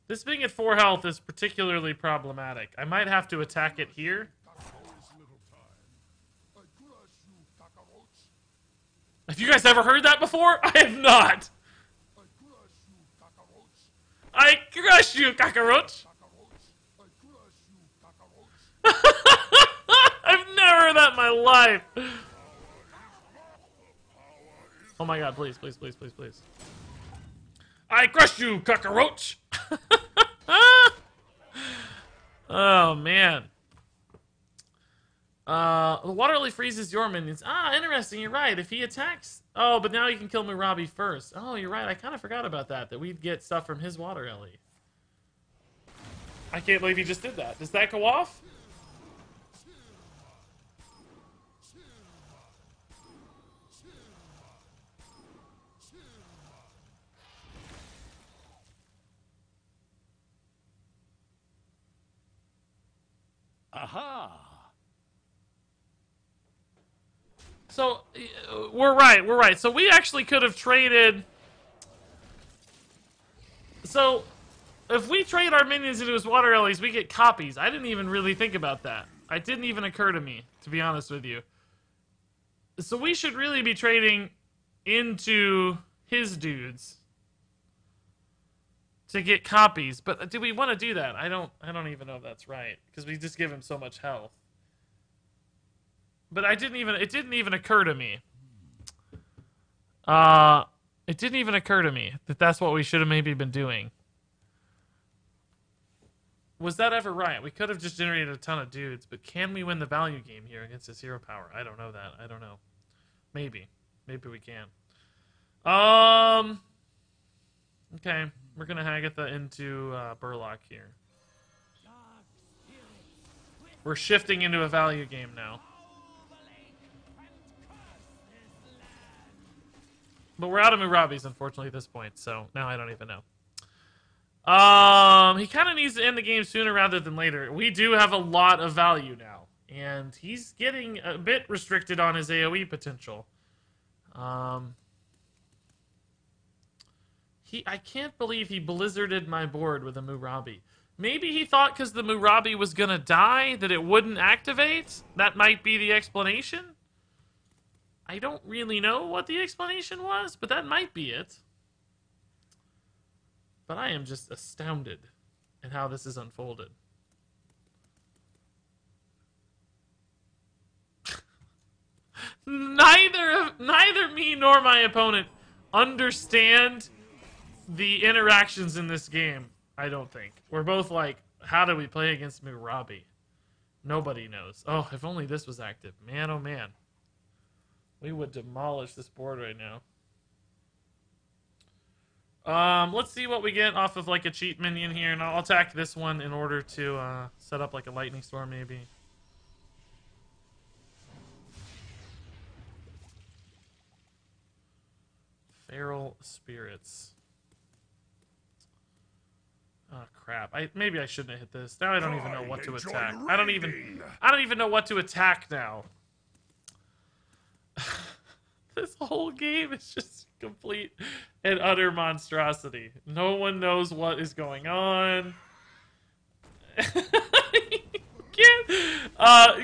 B: This being at 4 health is particularly problematic. I might have to attack it here. Have you guys ever heard that before? I have not. I crush you, cockroach. I've never heard that in my life. Oh my god, please, please, please, please, please. I crush you, cockroach. Oh, man. The Water Lily freezes your minions. Ah, interesting, you're right. If he attacks... Oh, but now you can kill Murabi first. Oh, you're right. I kind of forgot about that we'd get stuff from his Water Lily. I can't believe he just did that. Does that go off?
C: Aha!
B: So, we're right. So we actually could have traded... So, if we trade our minions into his Water Lilies, we get copies. I didn't even really think about that. It didn't even occur to me, to be honest with you. So we should really be trading into his dudes to get copies. But do we want to do that? I don't even know if that's right, because we just give him so much health. But it didn't even occur to me. It didn't even occur to me that that's what we should have maybe been doing. Was that ever right? We could have just generated a ton of dudes, but can we win the value game here against his hero power? I don't know that. I don't know. Maybe. Maybe we can. Okay. We're going to Hagatha into Burlock here. We're shifting into a value game now. But we're out of Murabi's, unfortunately, at this point, so now I don't even know. He kind of needs to end the game sooner rather than later. We do have a lot of value now, and he's getting a bit restricted on his AoE potential. I can't believe he blizzarded my board with a Murabi. Maybe he thought because the Murabi was going to die that it wouldn't activate? That might be the explanation? I don't really know what the explanation was, but that might be it. But I am just astounded at how this is unfolded. Neither me nor my opponent understand the interactions in this game, I don't think. We're both like, how do we play against Murabi? Nobody knows. Oh, if only this was active. Man, oh man. We would demolish this board right now. Let's see what we get off of like a cheat minion here, and I'll attack this one in order to set up like a lightning storm maybe. Channel Spirits. Oh crap! Maybe I shouldn't have hit this. Now I don't even know what to attack. I don't even know what to attack now. This whole game is just complete and utter monstrosity. No one knows what is going on.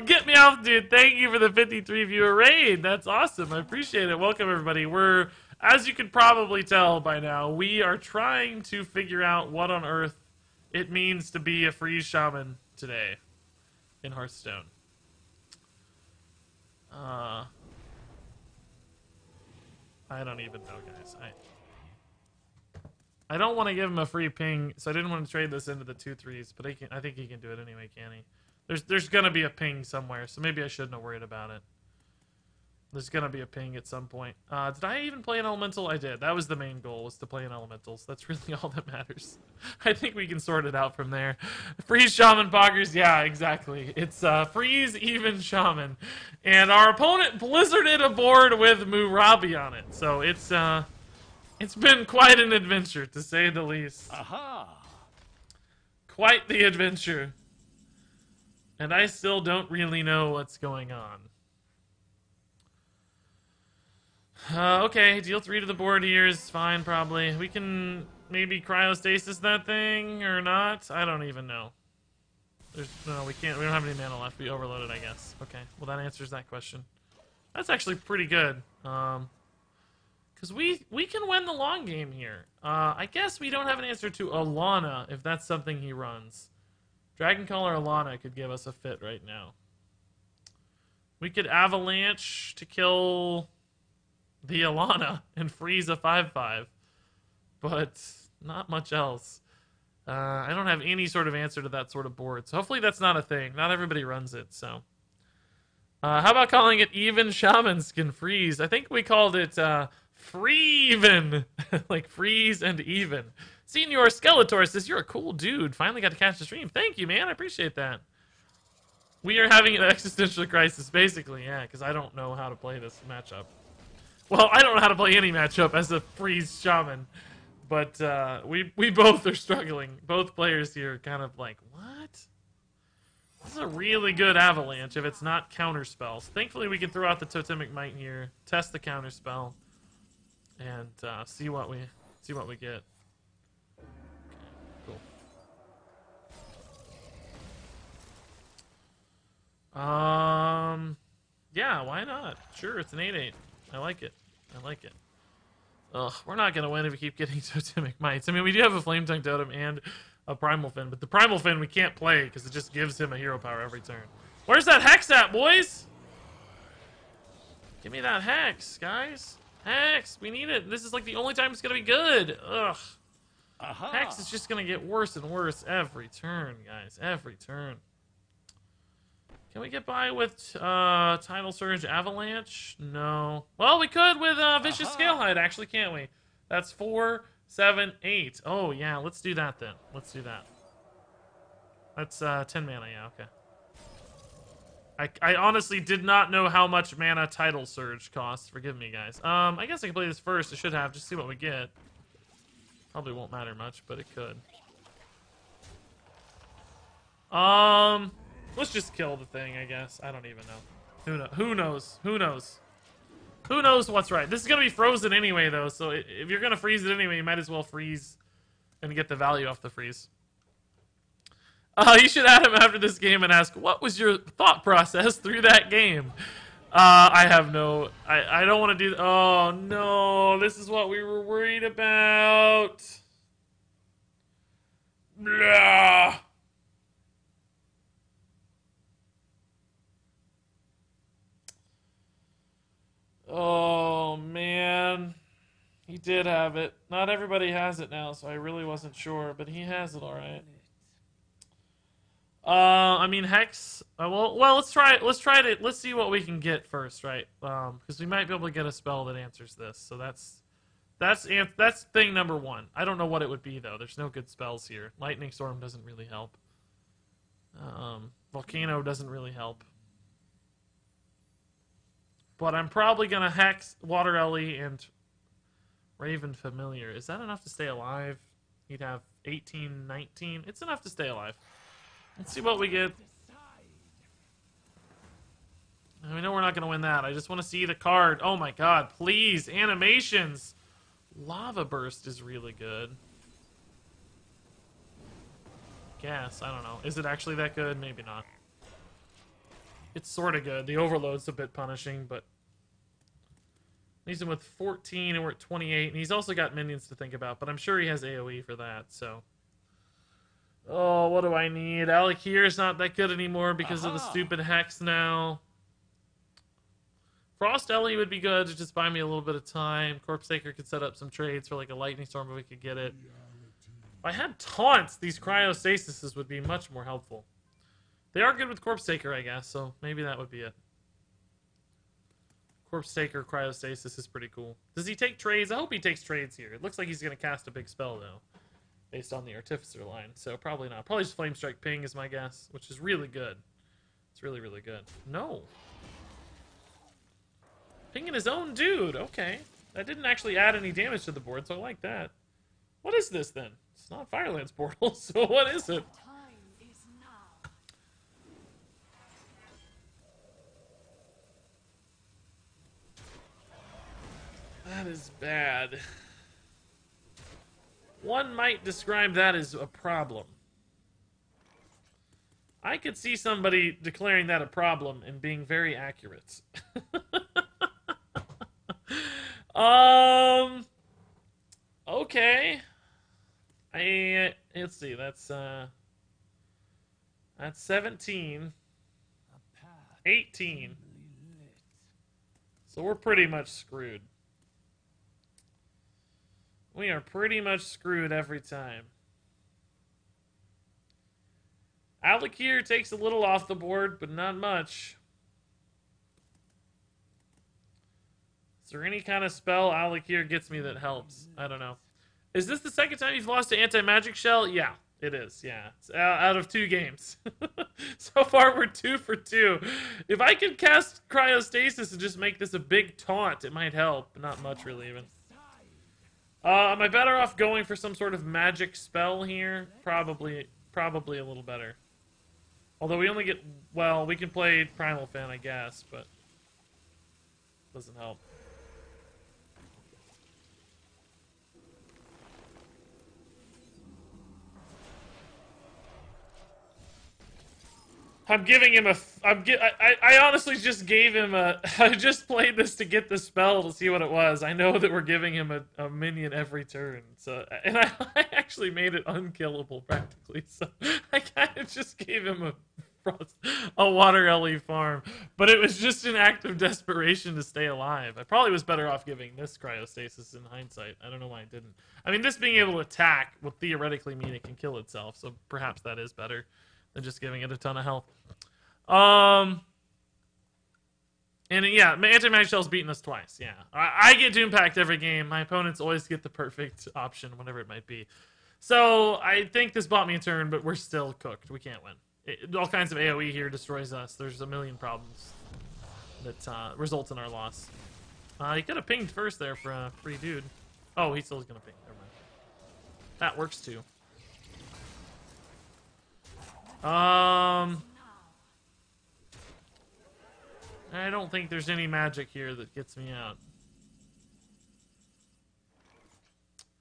B: Get me off, dude. Thank you for the 53 viewer raid. That's awesome. I appreciate it. Welcome, everybody. We're, as you can probably tell by now, we are trying to figure out what on earth it means to be a freeze shaman today in Hearthstone. I don't even know, guys. I don't want to give him a free ping, so I didn't want to trade this into the 2-3s, but I think he can do it anyway, can he? There's gonna be a ping somewhere, so maybe I shouldn't have worried about it. There's gonna be a ping at some point. Did I even play an elemental? I did. That was the main goal, was to play an elementals. That's really all that matters. I think we can sort it out from there. Freeze shaman poggers, yeah, exactly. It's freeze even shaman, and our opponent blizzarded a board with Murabi on it. So it's been quite an adventure, to say the least.
C: Aha!
B: Quite the adventure. And I still don't really know what's going on. Okay, deal 3 to the board here is fine, probably. We can maybe cryostasis that thing, or not? I don't even know. No, we can't. We don't have any mana left. We overloaded, I guess. Okay, well that answers that question. That's actually pretty good. Because we can win the long game here. I guess we don't have an answer to Alana, if that's something he runs. Dragoncaller Alana could give us a fit right now. We could Avalanche to kill the Alana and freeze a 5/5. But not much else. I don't have any sort of answer to that sort of board. So hopefully that's not a thing. Not everybody runs it, so. How about calling it even shamans can freeze? I think we called it Freeven. Like freeze and even. Senior Skeletor says, you're a cool dude. Finally got to catch the stream. Thank you, man. I appreciate that. We are having an existential crisis, basically, yeah, because I don't know how to play this matchup. Well, I don't know how to play any matchup as a freeze shaman. But we both are struggling. Both players here are kind of like, what? This is a really good avalanche if it's not counter spells. Thankfully, we can throw out the Totemic Might here, test the counter spell, and see what we get. Cool. Yeah, why not? Sure, it's an 8/8. I like it. I like it. Ugh, we're not gonna win if we keep getting Totemic Mites. I mean, we do have a Flame Tongue Totem and a Primal Fin, but the Primal Fin we can't play because it just gives him a hero power every turn. Where's that Hex at, boys? Give me that Hex, guys. Hex, we need it. This is like the only time it's gonna be good. Ugh.
C: Aha.
B: Hex is just gonna get worse and worse every turn, guys. Every turn. Can we get by with Tidal Surge Avalanche? No. Well, we could with Vicious Scalehide, actually, can't we? That's 4, 7, 8. Oh, yeah, let's do that then. Let's do that. That's 10 mana, yeah, okay. I honestly did not know how much mana Tidal Surge costs. Forgive me, guys. I guess I can play this first. I should have, just see what we get. Probably won't matter much, but it could. Let's just kill the thing, I guess. I don't even know. Who knows? Who knows? Who knows what's right? This is going to be frozen anyway, though, so if you're going to freeze it anyway, you might as well freeze and get the value off the freeze. You should add him after this game and ask, what was your thought process through that game? I have no... I don't want to do... Oh, no. This is what we were worried about. Blah. Oh, man. He did have it. Not everybody has it now, so I really wasn't sure, but he has it all right. I mean, Hex... well, let's try it. Let's see what we can get first, right? Because we might be able to get a spell that answers this, so that's thing number one. I don't know what it would be, though. There's no good spells here. Lightning Storm doesn't really help. Volcano doesn't really help. But I'm probably going to Hex, Water Ellie, and Raven Familiar. Is that enough to stay alive? He'd have 18, 19. It's enough to stay alive. Let's see what we get. We know we're not going to win that. I just want to see the card. Oh my god, please. Animations. Lava Burst is really good. Guess. I don't know. Is it actually that good? Maybe not. It's sort of good. The Overload's a bit punishing, but... He's in with 14 and we're at 28. And he's also got minions to think about, but I'm sure he has AoE for that, so... Oh, what do I need? Alakir's not that good anymore because of the stupid Hex now. Frost Ellie would be good to just buy me a little bit of time. Corpse Taker could set up some trades for like a Lightning Storm if we could get it. If I had taunts, these Cryostasises would be much more helpful. They are good with Corpse Taker, I guess, so maybe that would be it. Corpse Taker Cryostasis is pretty cool. Does he take trades? I hope he takes trades here. It looks like he's going to cast a big spell, though, based on the Artificer line, so probably not. Probably just Flame Strike Ping is my guess, which is really good. It's really, really good. No. Pinging his own dude. Okay. That didn't actually add any damage to the board, so I like that. What is this, then? It's not Firelands Portal, so what is it?
A: Time is now.
B: That is bad. One might describe that as a problem. I could see somebody declaring that a problem and being very accurate. Okay. Let's see, that's 17. 18. So we're pretty much screwed. We are pretty much screwed every time. Alakir takes a little off the board, but not much. Is there any kind of spell Alakir gets me that helps? I don't know. Is this the second time you've lost to Anti-Magic Shell? Yeah, it is. Yeah, it's out of 2 games. So far, we're 2 for 2. If I could cast Cryostasis and just make this a big taunt, it might help. Not much, really, even. Am I better off going for some sort of magic spell here? Probably a little better. Although we only get... Well, we can play Primal Fin, I guess, but... Doesn't help. I'm giving him a... I honestly just gave him a... I just played this to get the spell to see what it was. I know that we're giving him a minion every turn. So, and I actually made it unkillable, practically. So I kind of just gave him a Water Ellie farm. But it was just an act of desperation to stay alive. I probably was better off giving this Cryostasis in hindsight. I don't know why I didn't. I mean, this being able to attack would theoretically mean it can kill itself. So perhaps that is better than just giving it a ton of health. And yeah, Anti-Magic Shell's beaten us twice, yeah. I get Doom Packed every game. My opponents always get the perfect option, whatever it might be. So, I think this bought me a turn, but we're still cooked. We can't win. All kinds of AoE here destroys us. There's a million problems that results in our loss. He could have pinged first there for a free dude. Oh, he still is going to ping. Never mind. That works too. I don't think there's any magic here that gets me out.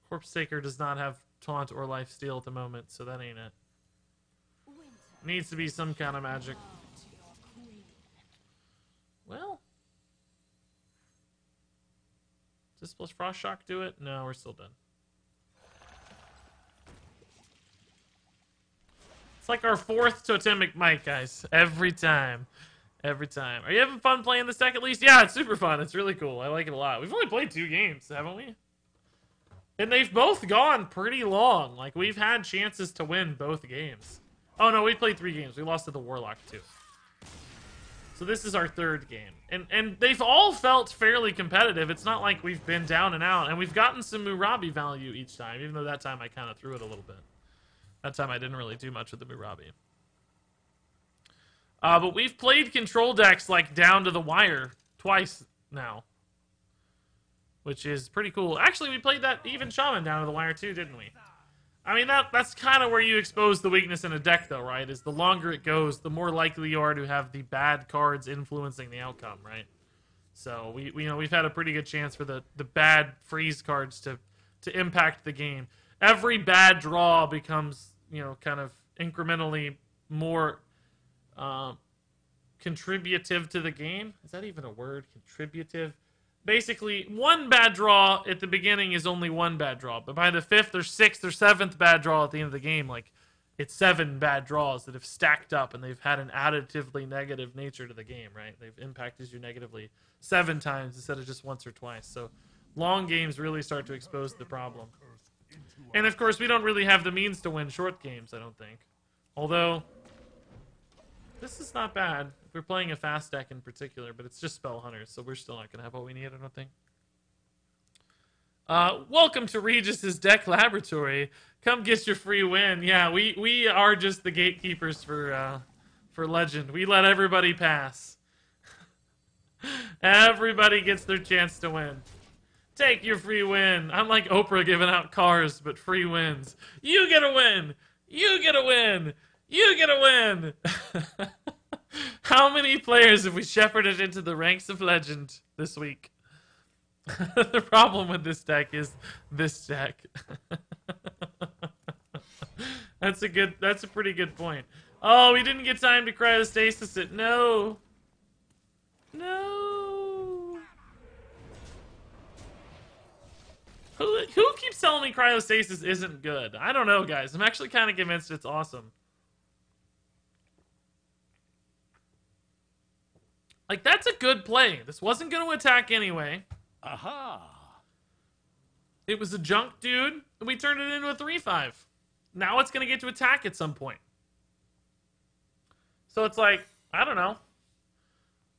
B: Corpse Taker does not have taunt or lifesteal at the moment, so that ain't it. Needs to be some kind of magic. Well, does this plus Frost Shock do it? No, we're still done. It's like our 4th Totemic Might, guys. Every time. Every time. Are you having fun playing this deck at least? Yeah, it's super fun. It's really cool. I like it a lot. We've only played 2 games, haven't we? And they've both gone pretty long. Like, we've had chances to win both games. Oh, no, we played 3 games. We lost to the Warlock, too. So this is our 3rd game. And they've all felt fairly competitive. It's not like we've been down and out. And we've gotten some Murabi value each time, even though that time I kind of threw it a little bit. That time I didn't really do much with the Murabi. But we've played control decks, like, down to the wire twice now. which is pretty cool. Actually, we played that even Shaman down to the wire too, didn't we? I mean, that's kind of where you expose the weakness in a deck, though, right? Is the longer it goes, the more likely you are to have the bad cards influencing the outcome, right? So we've had a pretty good chance for the bad freeze cards to impact the game. Every bad draw becomes, kind of incrementally more contributive to the game. Is that even a word? Contributive? Basically, one bad draw at the beginning is only one bad draw, but by the 5th or 6th or 7th bad draw at the end of the game, like, it's 7 bad draws that have stacked up and they've had an additively negative nature to the game, right? They've impacted you negatively 7 times instead of just once or twice. So long games really start to expose the problem. And of course, we don't really have the means to win short games, I don't think. Although, this is not bad. We're playing a fast deck in particular, but it's just Spell Hunters, so we're still not going to have what we need, I don't think. Welcome to Regis's Deck Laboratory. Come get your free win. Yeah, we are just the gatekeepers for Legend. We let everybody pass. Everybody gets their chance to win. Take your free win. I'm like Oprah giving out cars, but free wins. You get a win. You get a win. You get a win. How many players have we shepherded into the ranks of Legend this week? The problem with this deck is this deck. That's a pretty good point. Oh, we didn't get time to cryostasis it. No. No. Who keeps telling me cryostasis isn't good? I don't know, guys. I'm actually kind of convinced it's awesome. Like, that's a good play. This wasn't going to attack anyway.
C: Aha!
B: It was a junk dude, and we turned it into a 3/5. Now it's going to get to attack at some point. So it's like, I don't know.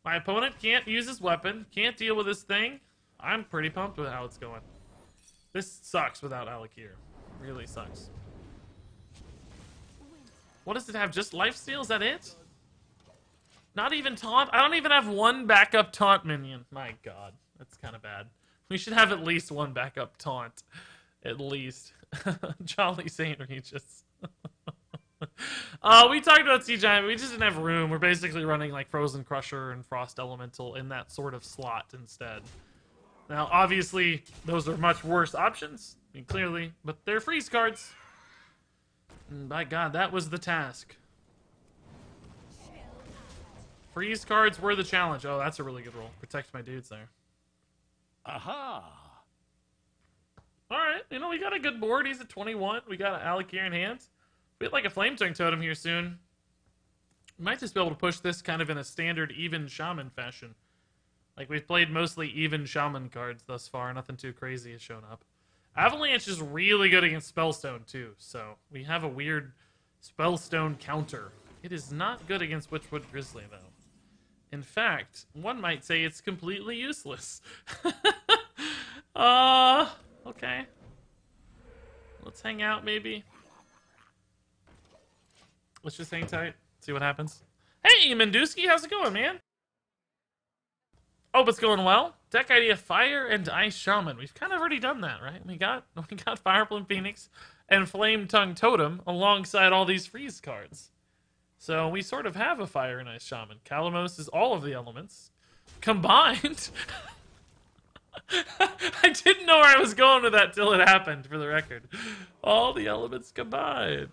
B: My opponent can't use his weapon, can't deal with this thing. I'm pretty pumped with how it's going. This sucks without Alakir. Really sucks. What does it have? Just lifesteal? Is that it? Not even taunt? I don't even have one backup taunt minion. My god. That's kind of bad. We should have at least one backup taunt. At least. Jolly Saint Regis. We talked about Sea Giant, but we just didn't have room. We're basically running like Frozen Crusher and Frost Elemental in that sort of slot instead. Now, obviously, those are much worse options. I mean, clearly. But they're freeze cards. And by god, that was the task. Freeze cards were the challenge. Oh, that's a really good roll. Protect my dudes there.
C: Aha!
B: Alright, we got a good board. He's at 21. We got an Alakir in hand. We had like a Flame Tongue Totem here soon. We might just be able to push this kind of in a standard even Shaman fashion. Like, we've played mostly even Shaman cards thus far. Nothing too crazy has shown up. Avalanche is really good against Spellstone, too. So, we have a weird Spellstone counter. It is not good against Witchwood Grizzly, though. In fact, one might say it's completely useless. Okay. Let's hang out, maybe. Let's just hang tight, see what happens. Hey, Menduski, how's it going, man? Hope it's going well. Deck idea: Fire and Ice Shaman. We've kind of already done that, right? We got Fireplane Phoenix and Flame Tongue Totem alongside all these freeze cards. So we sort of have a Fire and Ice Shaman. Kalamos is all of the elements combined. I didn't know where I was going with that till it happened, for the record. All the elements combined.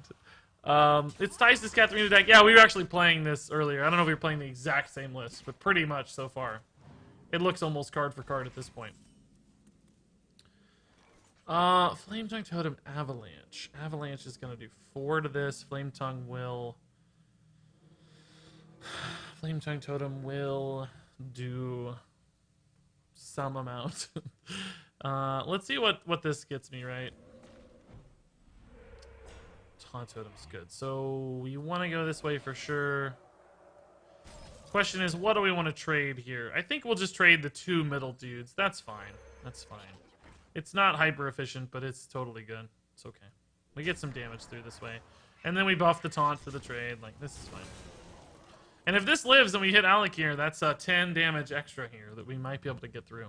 B: It's Tice's Katharina deck. Yeah, we were actually playing this earlier. I don't know if we were playing the exact same list, but pretty much so far. It looks almost card for card at this point. Flame Tongue Totem Avalanche. Avalanche is going to do 4 to this. Flame Tongue will do some amount. Let's see what this gets me, right? Taunt Totem's good. So we want to go this way for sure. Question is, what do we want to trade here? I think we'll just trade the 2 middle dudes. That's fine. That's fine. It's not hyper efficient, but it's totally good. It's okay. We get some damage through this way. And then we buff the taunt for the trade. Like, this is fine. And if this lives and we hit Alakir, that's 10 damage extra here that we might be able to get through.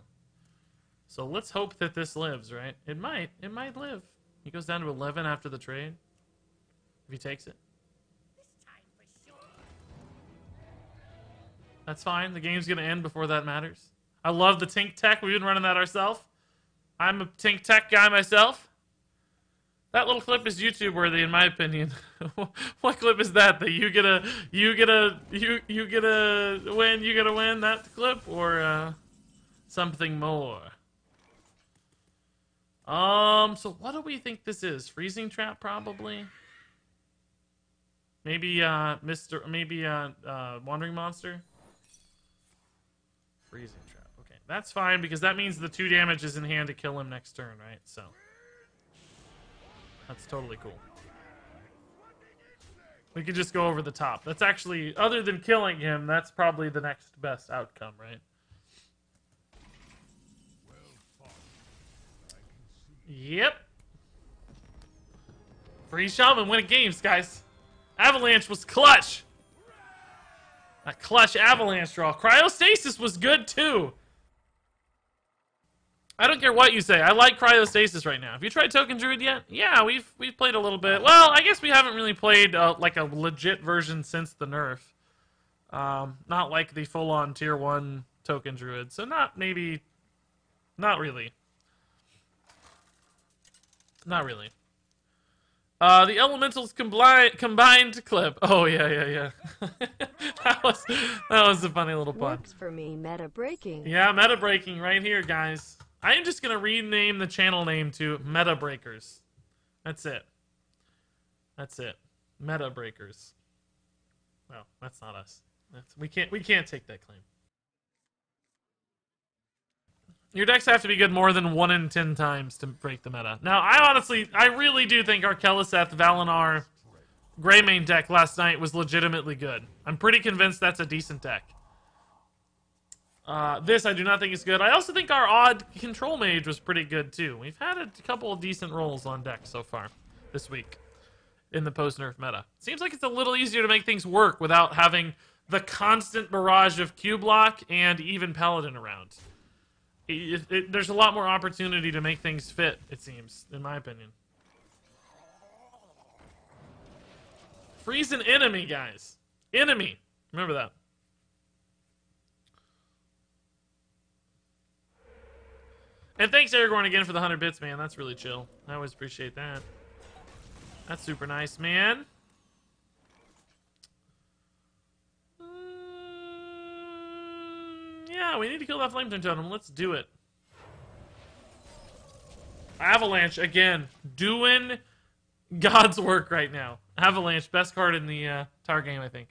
B: So let's hope that this lives, right? It might. It might live. He goes down to 11 after the trade. If he takes it. That's fine. The game's going to end before that matters. I love the Tink Tech. We've been running that ourselves. I'm a Tink Tech guy myself. That little clip is YouTube worthy, in my opinion. What clip is that? That you get a win that clip, or something more? So what do we think this is? Freezing trap, probably. Maybe Wandering Monster. Freezing trap. Okay, that's fine because that means the 2 damage is in hand to kill him next turn, right? So that's totally cool. We could just go over the top. That's actually, other than killing him, that's probably the next best outcome, right? Yep. Free Shaman winning games, guys. Avalanche was clutch. A clutch Avalanche draw. Cryostasis was good, too. I don't care what you say. I like Cryostasis right now. Have you tried Token Druid yet? Yeah, we've played a little bit. Well, I guess we haven't really played like a legit version since the nerf. Not like the full-on Tier 1 Token Druid. So not really. Not really. The Elementals combined clip. Oh, yeah. that was a funny little pun.
D: Works for me, meta breaking.
B: Yeah, meta breaking right here, guys. I am just going to rename the channel name to Meta Breakers. That's it. Meta Breakers. Well, that's not us. We can't take that claim. Your decks have to be good more than 1 in 10 times to break the meta. Now, I really do think our Keleseth, Valinar, Greymane deck last night was legitimately good. I'm pretty convinced that's a decent deck. This I do not think is good. I also think our odd Control Mage was pretty good, too. We've had a couple of decent rolls on deck so far this week in the post-nerf meta. Seems like it's a little easier to make things work without having the constant barrage of Q-Block and even Paladin around. There's a lot more opportunity to make things fit, it seems, in my opinion. Freeze an enemy, guys. Enemy. Remember that. And thanks, Aragorn, again for the 100 bits, man. That's really chill. I always appreciate that. That's super nice, man. Yeah, we need to kill that Flame Totem. Let's do it. Avalanche, again, doing God's work right now. Avalanche, best card in the entire game, I think.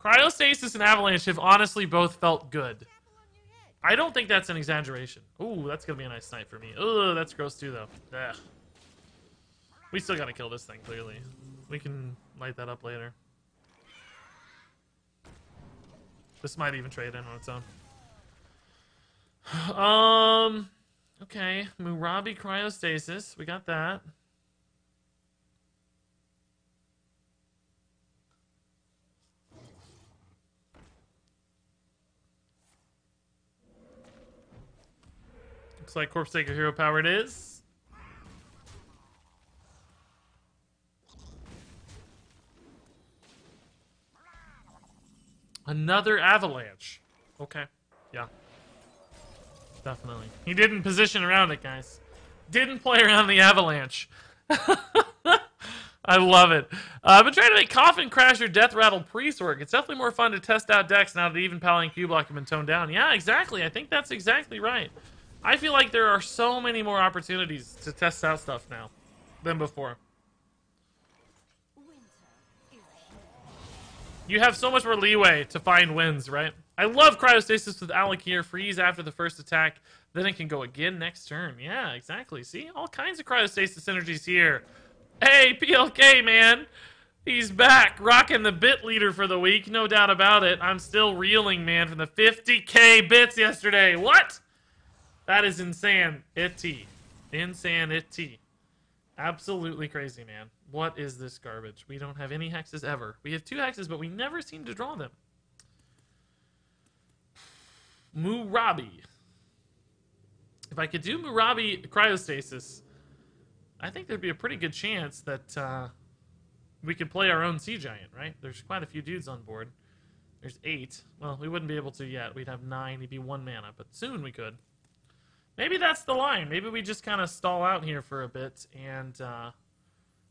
B: Cryostasis and Avalanche have honestly both felt good. I don't think that's an exaggeration. Ooh, that's going to be a nice snipe for me. Ugh, that's gross too, though. Ugh. We still got to kill this thing, clearly. We can light that up later. This might even trade in on its own. Okay. Murabi Cryostasis. We got that. Looks like Corpse Taker Hero Power it is. Another Avalanche. Okay. Yeah. Definitely. He didn't position around it, guys. Didn't play around the Avalanche. I love it. I've been trying to make Coffin Crasher Death Rattle Priest work. It's definitely more fun to test out decks now that even Pally and Q-Block have been toned down. Yeah, exactly. I think that's exactly right. I feel like there are so many more opportunities to test out stuff now than before. You have so much more leeway to find wins, right? I love Cryostasis with Alakir. Freeze after the first attack. Then it can go again next turn. Yeah, exactly. See? All kinds of Cryostasis synergies here. Hey, PLK, man. He's back. Rocking the bit leader for the week. No doubt about it. I'm still reeling, man, from the 50K bits yesterday. What? That is insanity. Insanity. Absolutely crazy, man. What is this garbage? We don't have any hexes ever. We have 2 hexes, but we never seem to draw them. Murabi. If I could do Murabi Cryostasis, I think there'd be a pretty good chance that we could play our own Sea Giant, right? There's quite a few dudes on board. There's 8. Well, we wouldn't be able to yet. We'd have 9. He'd be 1 mana, but soon we could. Maybe that's the line. Maybe we just kind of stall out here for a bit and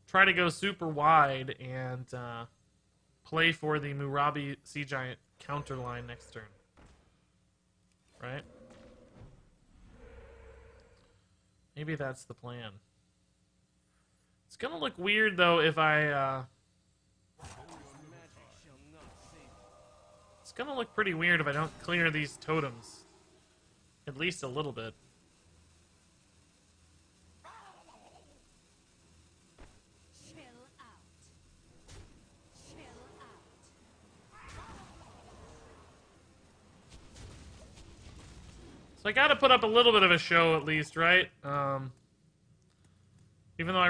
B: try to go super wide and play for the Murabi Sea Giant counter line next turn. Right? Maybe that's the plan. It's gonna look weird, though, if I... It's gonna look pretty weird if I don't clear these totems. At least a little bit.
A: Chill out. Chill out.
B: So I gotta put up a little bit of a show at least, right? Even though I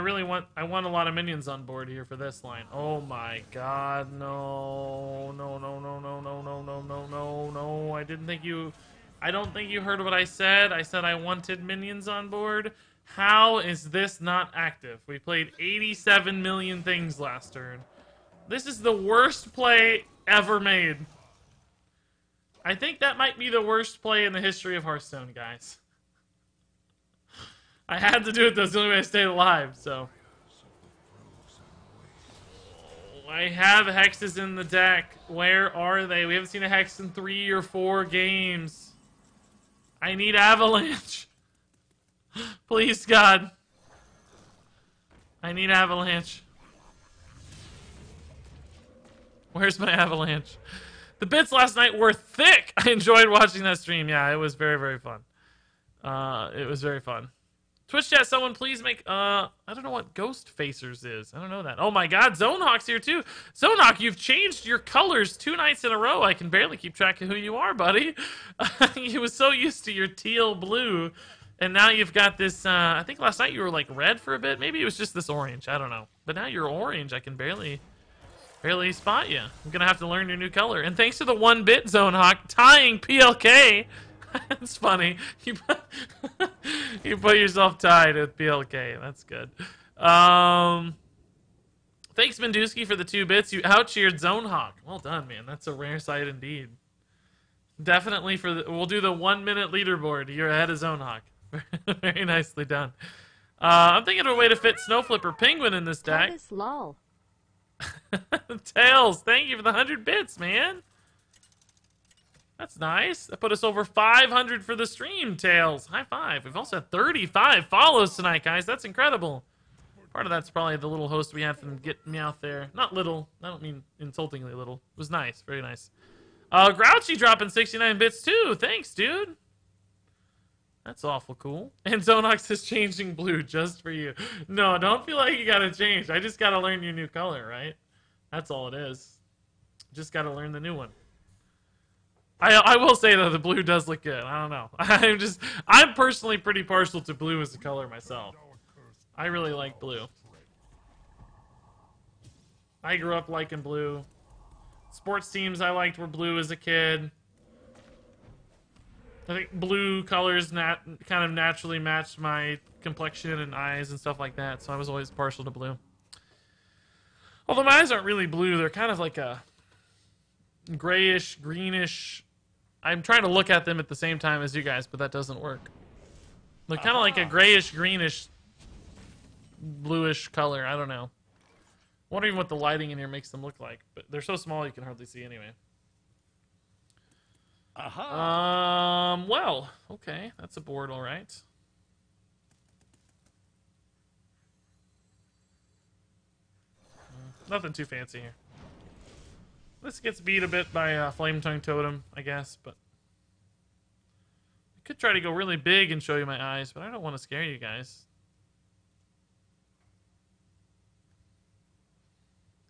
B: want a lot of minions on board here for this line. Oh my god, no. No, no, no, no, no, no, no, no, no, no. I don't think you heard what I said. I said I wanted minions on board. How is this not active? We played 87 million things last turn. This is the worst play ever made. I think that might be the worst play in the history of Hearthstone, guys. I had to do it, though. It's the only way I stayed alive, so. I have hexes in the deck. Where are they? We haven't seen a hex in 3 or 4 games. I need Avalanche. Please, God. I need Avalanche. Where's my Avalanche? The bits last night were thick. I enjoyed watching that stream. Yeah, it was very, very fun. It was very fun. Twitch chat, someone please make, I don't know what Ghost Facers is. I don't know that. Oh my god, Zonehawk's here too. Zonehawk, you've changed your colors 2 nights in a row. I can barely keep track of who you are, buddy. You was so used to your teal blue, and now you've got this, I think last night you were like red for a bit. Maybe it was just this orange, I don't know. But now you're orange, I can barely spot you. I'm gonna have to learn your new color. And thanks to the 1-bit Zonehawk tying PLK. That's funny. You put yourself tied with PLK. That's good. Thanks, Menduski, for the 2 bits. You out-cheered Zonehawk. Well done, man. That's a rare sight indeed. Definitely we'll do the 1-minute leaderboard. You're ahead of Zonehawk. Very nicely done. I'm thinking of a way to fit Snowflipper Penguin in this deck.
D: Lol.
B: Tails, thank you for the 100 bits, man. That's nice. That put us over 500 for the stream, Tails. High five. We've also had 35 follows tonight, guys. That's incredible. Part of that's probably the little host we had from Get Me Out there. Not little. I don't mean insultingly little. It was nice. Very nice. Grouchy dropping 69 bits, too. Thanks, dude. That's awful cool. And Zonox is changing blue just for you. No, don't feel like you gotta change. I just gotta learn your new color, right? That's all it is. Just gotta learn the new one. I will say, though, the blue does look good. I don't know. I'm personally pretty partial to blue as a color myself. I really like blue. I grew up liking blue. Sports teams I liked were blue as a kid. I think blue colors kind of naturally matched my complexion and eyes and stuff like that, so I was always partial to blue. Although my eyes aren't really blue, they're kind of like a grayish, greenish. I'm trying to look at them at the same time as you guys, but that doesn't work. They're kind of like a grayish, greenish, bluish color. I don't know. Wondering what the lighting in here makes them look like, but they're so small you can hardly see anyway. Well, okay, that's a board, all right. Nothing too fancy here. This gets beat a bit by Flame Tongue Totem, I guess, but I could try to go really big and show you my eyes, but I don't want to scare you guys.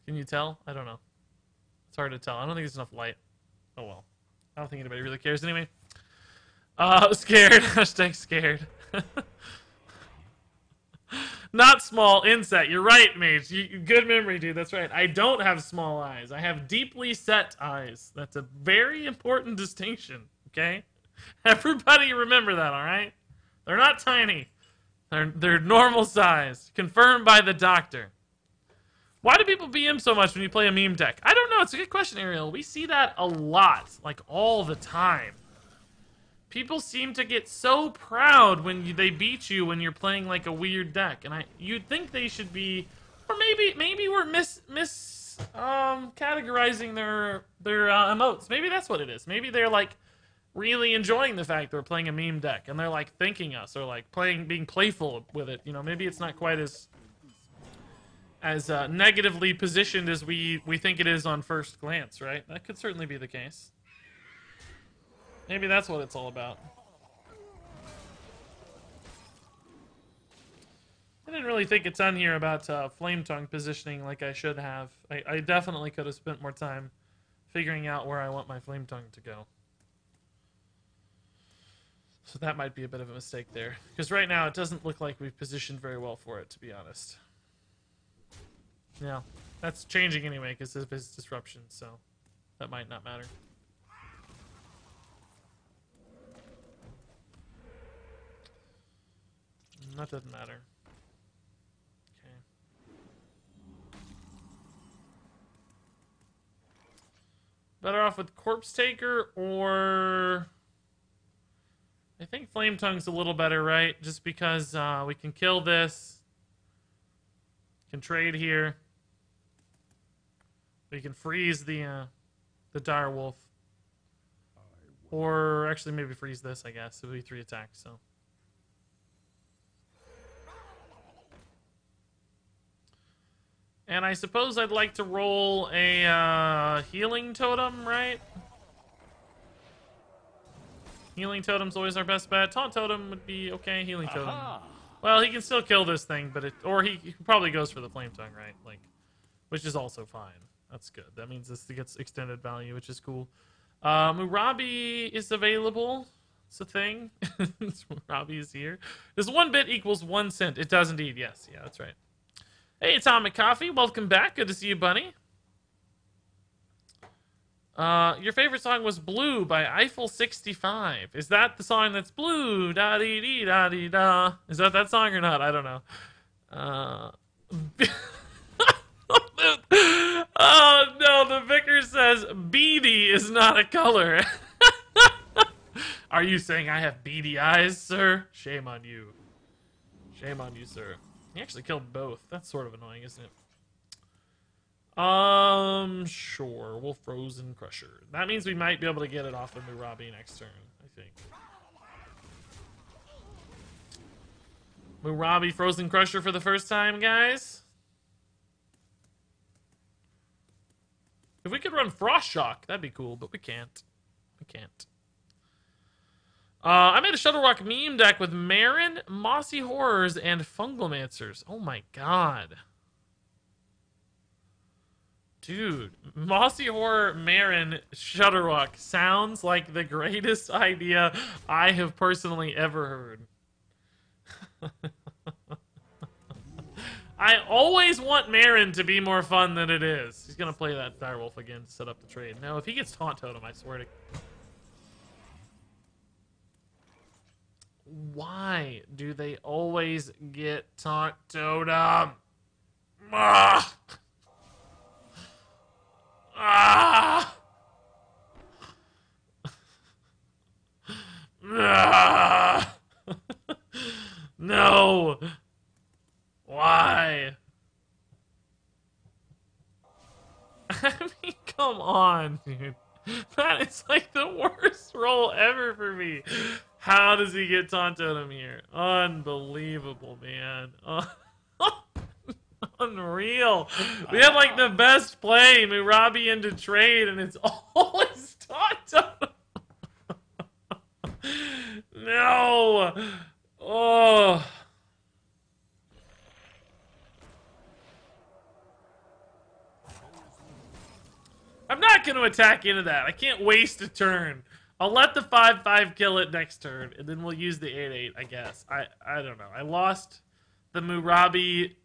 B: Can you tell? I don't know. It's hard to tell. I don't think there's enough light. Oh well. I don't think anybody really cares anyway. Scared. Hashtag scared. Not small, inset. You're right, Mage. Good memory, dude. That's right. I don't have small eyes. I have deeply set eyes. That's a very important distinction, okay? Everybody remember that, all right? They're not tiny. They're normal size. Confirmed by the doctor. Why do people BM so much when you play a meme deck? I don't know. It's a good question, Ariel. We see that a lot, like all the time. People seem to get so proud when they beat you when you're playing like a weird deck, and you'd think they should be, or maybe we're categorizing their emotes. Maybe that's what it is. Maybe they're like really enjoying the fact they're playing a meme deck, and they're like thanking us or like being playful with it. You know, maybe it's not quite as negatively positioned as we think it is on first glance, right? That could certainly be the case. Maybe that's what it's all about. I didn't really think a ton here about Flame Tongue positioning like I should have. I definitely could have spent more time figuring out where I want my Flame Tongue to go. So that might be a bit of a mistake there. Because right now it doesn't look like we've positioned very well for it, to be honest. Yeah, that's changing anyway because of his disruption, so that might not matter. That doesn't matter. Okay. Better off with Corpse Taker or... I think Flame Tongue's a little better, right? Just because we can kill this. Can trade here. We can freeze the Dire Wolf. Or actually maybe freeze this, I guess. It would be 3 attacks, so... And I suppose I'd like to roll a healing totem, right? Healing totem's always our best bet. Taunt totem would be okay. Healing totem. Well, he can still kill this thing, but he probably goes for the Flame Tongue, right? Like, which is also fine. That's good. That means this gets extended value, which is cool. Murabi is available. It's a thing. Murabi is here. Does 1 bit equals 1 cent? It does indeed. Yes. Yeah, that's right. Hey, Atomic Coffee. Welcome back. Good to see you, Bunny. Your favorite song was Blue by Eiffel 65. Is that the song that's blue? Da-dee-dee-da-dee-da. Is that song or not? I don't know. Oh, no. The vicar says beady is not a color. Are you saying I have beady eyes, sir? Shame on you. Shame on you, sir. He actually killed both. That's sort of annoying, isn't it? Sure. We'll Frozen Crusher. That means we might be able to get it off of Murabi next turn, I think. Murabi Frozen Crusher for the first time, guys. If we could run Frost Shock, that'd be cool, but we can't. We can't. I made a Shuttle meme deck with Marin, Mossy Horrors, and Fungalmancers. Oh my god. Dude, Mossy Horror, Marin, Shutterwalk sounds like the greatest idea I have personally ever heard. I always want Marin to be more fun than it is. He's gonna play that Direwolf again to set up the trade. No, if he gets Taunt Totem, I swear to... Why do they always get Taunt Totem? Ah! Ah! Ah! No! Why? I mean, come on, dude. That is like the worst roll ever for me. How does he get Taunt Totem here? Unbelievable, man. Unreal. We have like the best play, Murabi into trade, and it's always Taunt Totem. No. Oh. I'm not going to attack into that. I can't waste a turn. I'll let the 5/5 kill it next turn, and then we'll use the 8/8, I guess. I don't know. I lost the Murabi.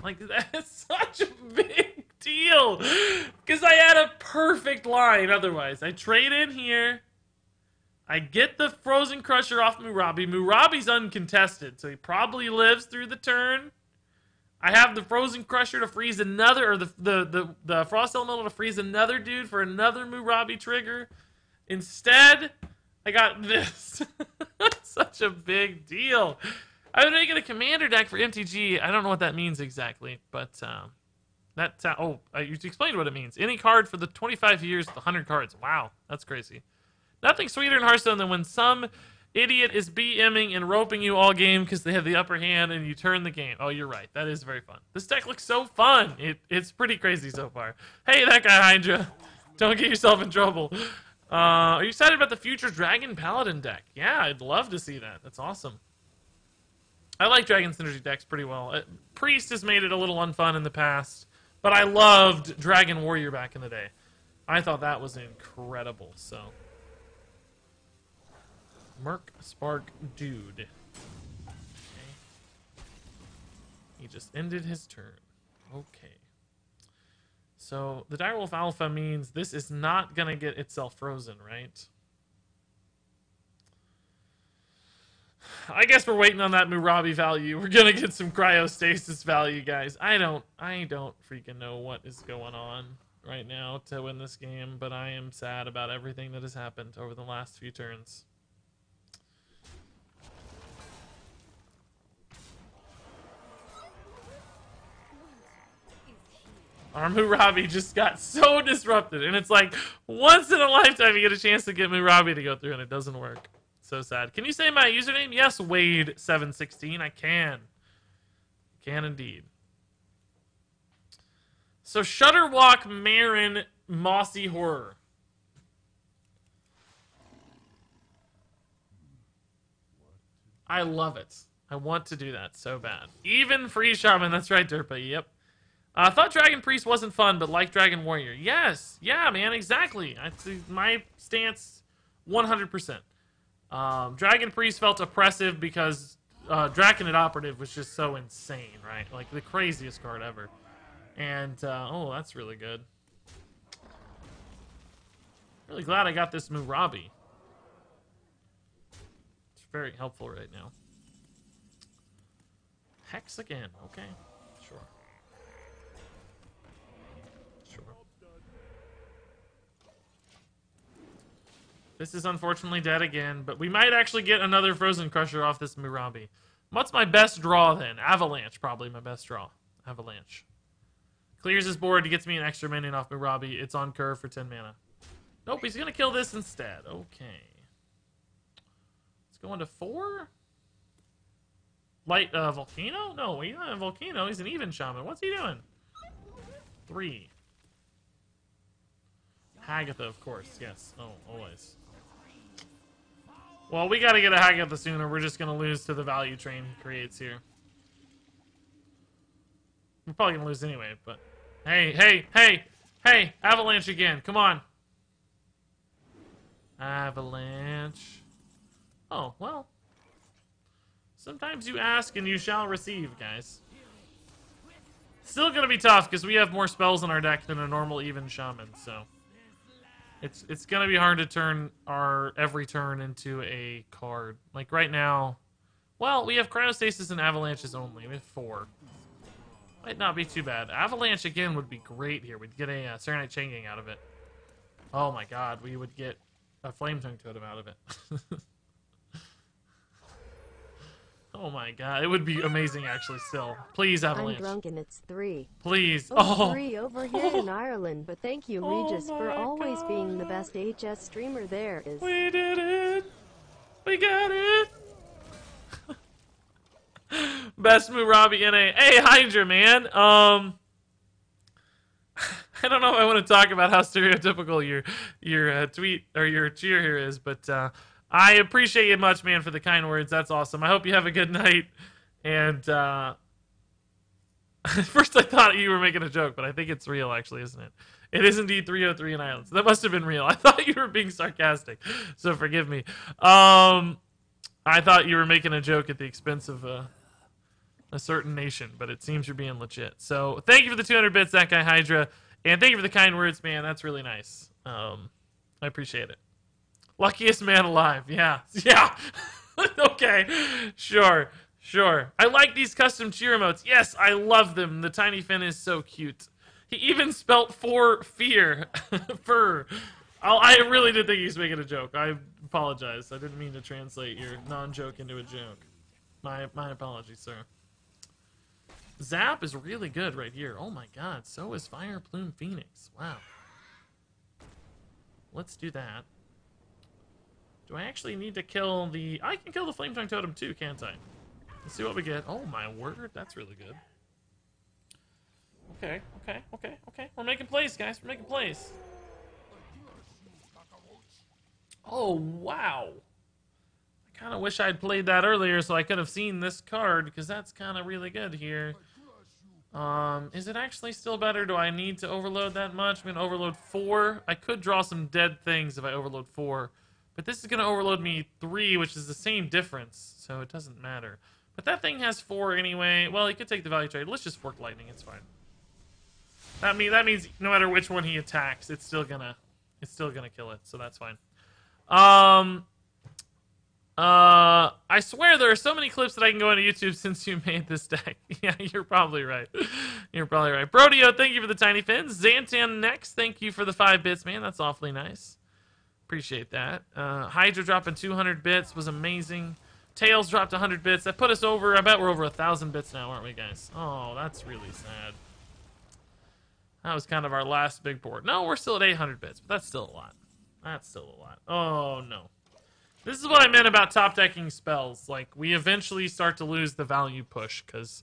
B: Like, that's such a big deal. Because I had a perfect line otherwise. I trade in here. I get the Frozen Crusher off Murabi. Murabi's uncontested, so he probably lives through the turn. I have the Frozen Crusher to freeze another, or the Frost Elemental to freeze another dude for another Murabi trigger. Instead, I got this. Such a big deal. I've been making a commander deck for MTG. I don't know what that means exactly, but you explained what it means. Any card for the 25 years with 100 cards. Wow, that's crazy. Nothing sweeter in Hearthstone than when some idiot is BMing and roping you all game because they have the upper hand and you turn the game. Oh, you're right. That is very fun. This deck looks so fun. It's pretty crazy so far. Hey, that guy Hydra. Don't get yourself in trouble. Are you excited about the future Dragon Paladin deck? Yeah, I'd love to see that. That's awesome. I like Dragon Synergy decks pretty well. Priest has made it a little unfun in the past, but I loved Dragon Warrior back in the day. I thought that was incredible, so... Merc Spark Dude. Okay. He just ended his turn. Okay. So, the Direwolf Alpha means this is not going to get itself frozen, right? I guess we're waiting on that Murabi value. We're going to get some cryostasis value, guys. I don't freaking know what is going on right now to win this game, but I am sad about everything that has happened over the last few turns. Our Murabi just got so disrupted, and it's like once in a lifetime you get a chance to get Murabi to go through, and it doesn't work. So sad. Can you say my username? Yes, Wade716. I can. Can indeed. So Shutterwalk Marin Mossy Horror. I love it. I want to do that so bad. Even free Shaman. That's right, Derpa. Yep. I thought Dragon Priest wasn't fun, but like Dragon Warrior. Yes. Yeah, man, exactly. My stance, 100%. Dragon Priest felt oppressive because Draconid Operative was just so insane, right? Like, the craziest card ever. And, oh, that's really good. Really glad I got this Murabi. It's very helpful right now. Hex again. Okay. Sure. This is unfortunately dead again, but we might actually get another Frozen Crusher off this Murabi. What's my best draw then? Avalanche, probably my best draw. Avalanche. Clears his board, gets me an extra minion off Murabi. It's on curve for 10 mana. Nope, he's going to kill this instead. Okay. Let's go into 4. Light Volcano? No, he's not a Volcano. He's an even Shaman. What's he doing? 3. Hagatha, of course. Yes. Oh, always. Well, we got to get a Hagatha sooner. We're just going to lose to the value train he creates here. We're probably going to lose anyway, but... Hey! Avalanche again. Come on. Avalanche. Oh, well. Sometimes you ask and you shall receive, guys. Still going to be tough because we have more spells in our deck than a normal even Shaman, so... It's going to be hard to turn our every turn into a card. Like right now, well, we have Cryostasis and Avalanches only. We have 4. Might not be too bad. Avalanche again would be great here. We'd get a Serenite Chain Gang out of it. Oh my god, we would get a Flame Tongue Totem out of it. Oh my god, it would be amazing actually still. Please, Avalanche.
D: I'm drunk and it's 3.
B: Please.
D: Oh, 3 over here in Ireland, but thank you, Regis, for always being the best HS streamer there is.
B: We did it! We got it! Best Murabi NA. Hey, Hydra, man. I don't know if I want to talk about how stereotypical your tweet or your cheer here is, but I appreciate you much, man, for the kind words. That's awesome. I hope you have a good night. And at first I thought you were making a joke, but I think it's real, actually, isn't it? It is indeed 303 in Ireland. So that must have been real. I thought you were being sarcastic, so forgive me. I thought you were making a joke at the expense of a certain nation, but it seems you're being legit. So thank you for the 200 bits, that guy Hydra, and thank you for the kind words, man. That's really nice. I appreciate it. Luckiest man alive. Yeah. Yeah. Okay. Sure. Sure. I like these custom cheer emotes. Yes, I love them. The tiny fin is so cute. He even spelt for fear. Fur. I really did think he was making a joke. I apologize. I didn't mean to translate your non-joke into a joke. My apologies, sir. Zap is really good right here. Oh my god. So is Fire Plume Phoenix. Wow. Let's do that. Do I actually need to kill the... I can kill the Flame Tongue Totem too, can't I? Let's see what we get. Oh my word. That's really good. Okay. We're making plays, guys. We're making plays. Oh, wow. I kind of wish I'd played that earlier so I could have seen this card, because that's kind of really good here. Is it actually still better? Do I need to overload that much? I'm going to overload 4. I could draw some dead things if I overload 4. But this is going to overload me 3, which is the same difference, so it doesn't matter. But that thing has 4 anyway. Well, he could take the value trade. Let's just fork lightning. It's fine. That means no matter which one he attacks, it's still gonna kill it. So that's fine. I swear there are so many clips that I can go into YouTube since you made this deck. Yeah, you're probably right. You're probably right. Brodio, thank you for the tiny fins. Xantan next, thank you for the 5 bits, man. That's awfully nice. Appreciate that. Hydra dropping 200 bits was amazing. Tails dropped 100 bits. That put us over, I bet we're over 1,000 bits now, aren't we, guys? Oh, that's really sad. That was kind of our last big board. No, we're still at 800 bits, but that's still a lot. That's still a lot. Oh, no. This is what I meant about top decking spells. Like, we eventually start to lose the value push, because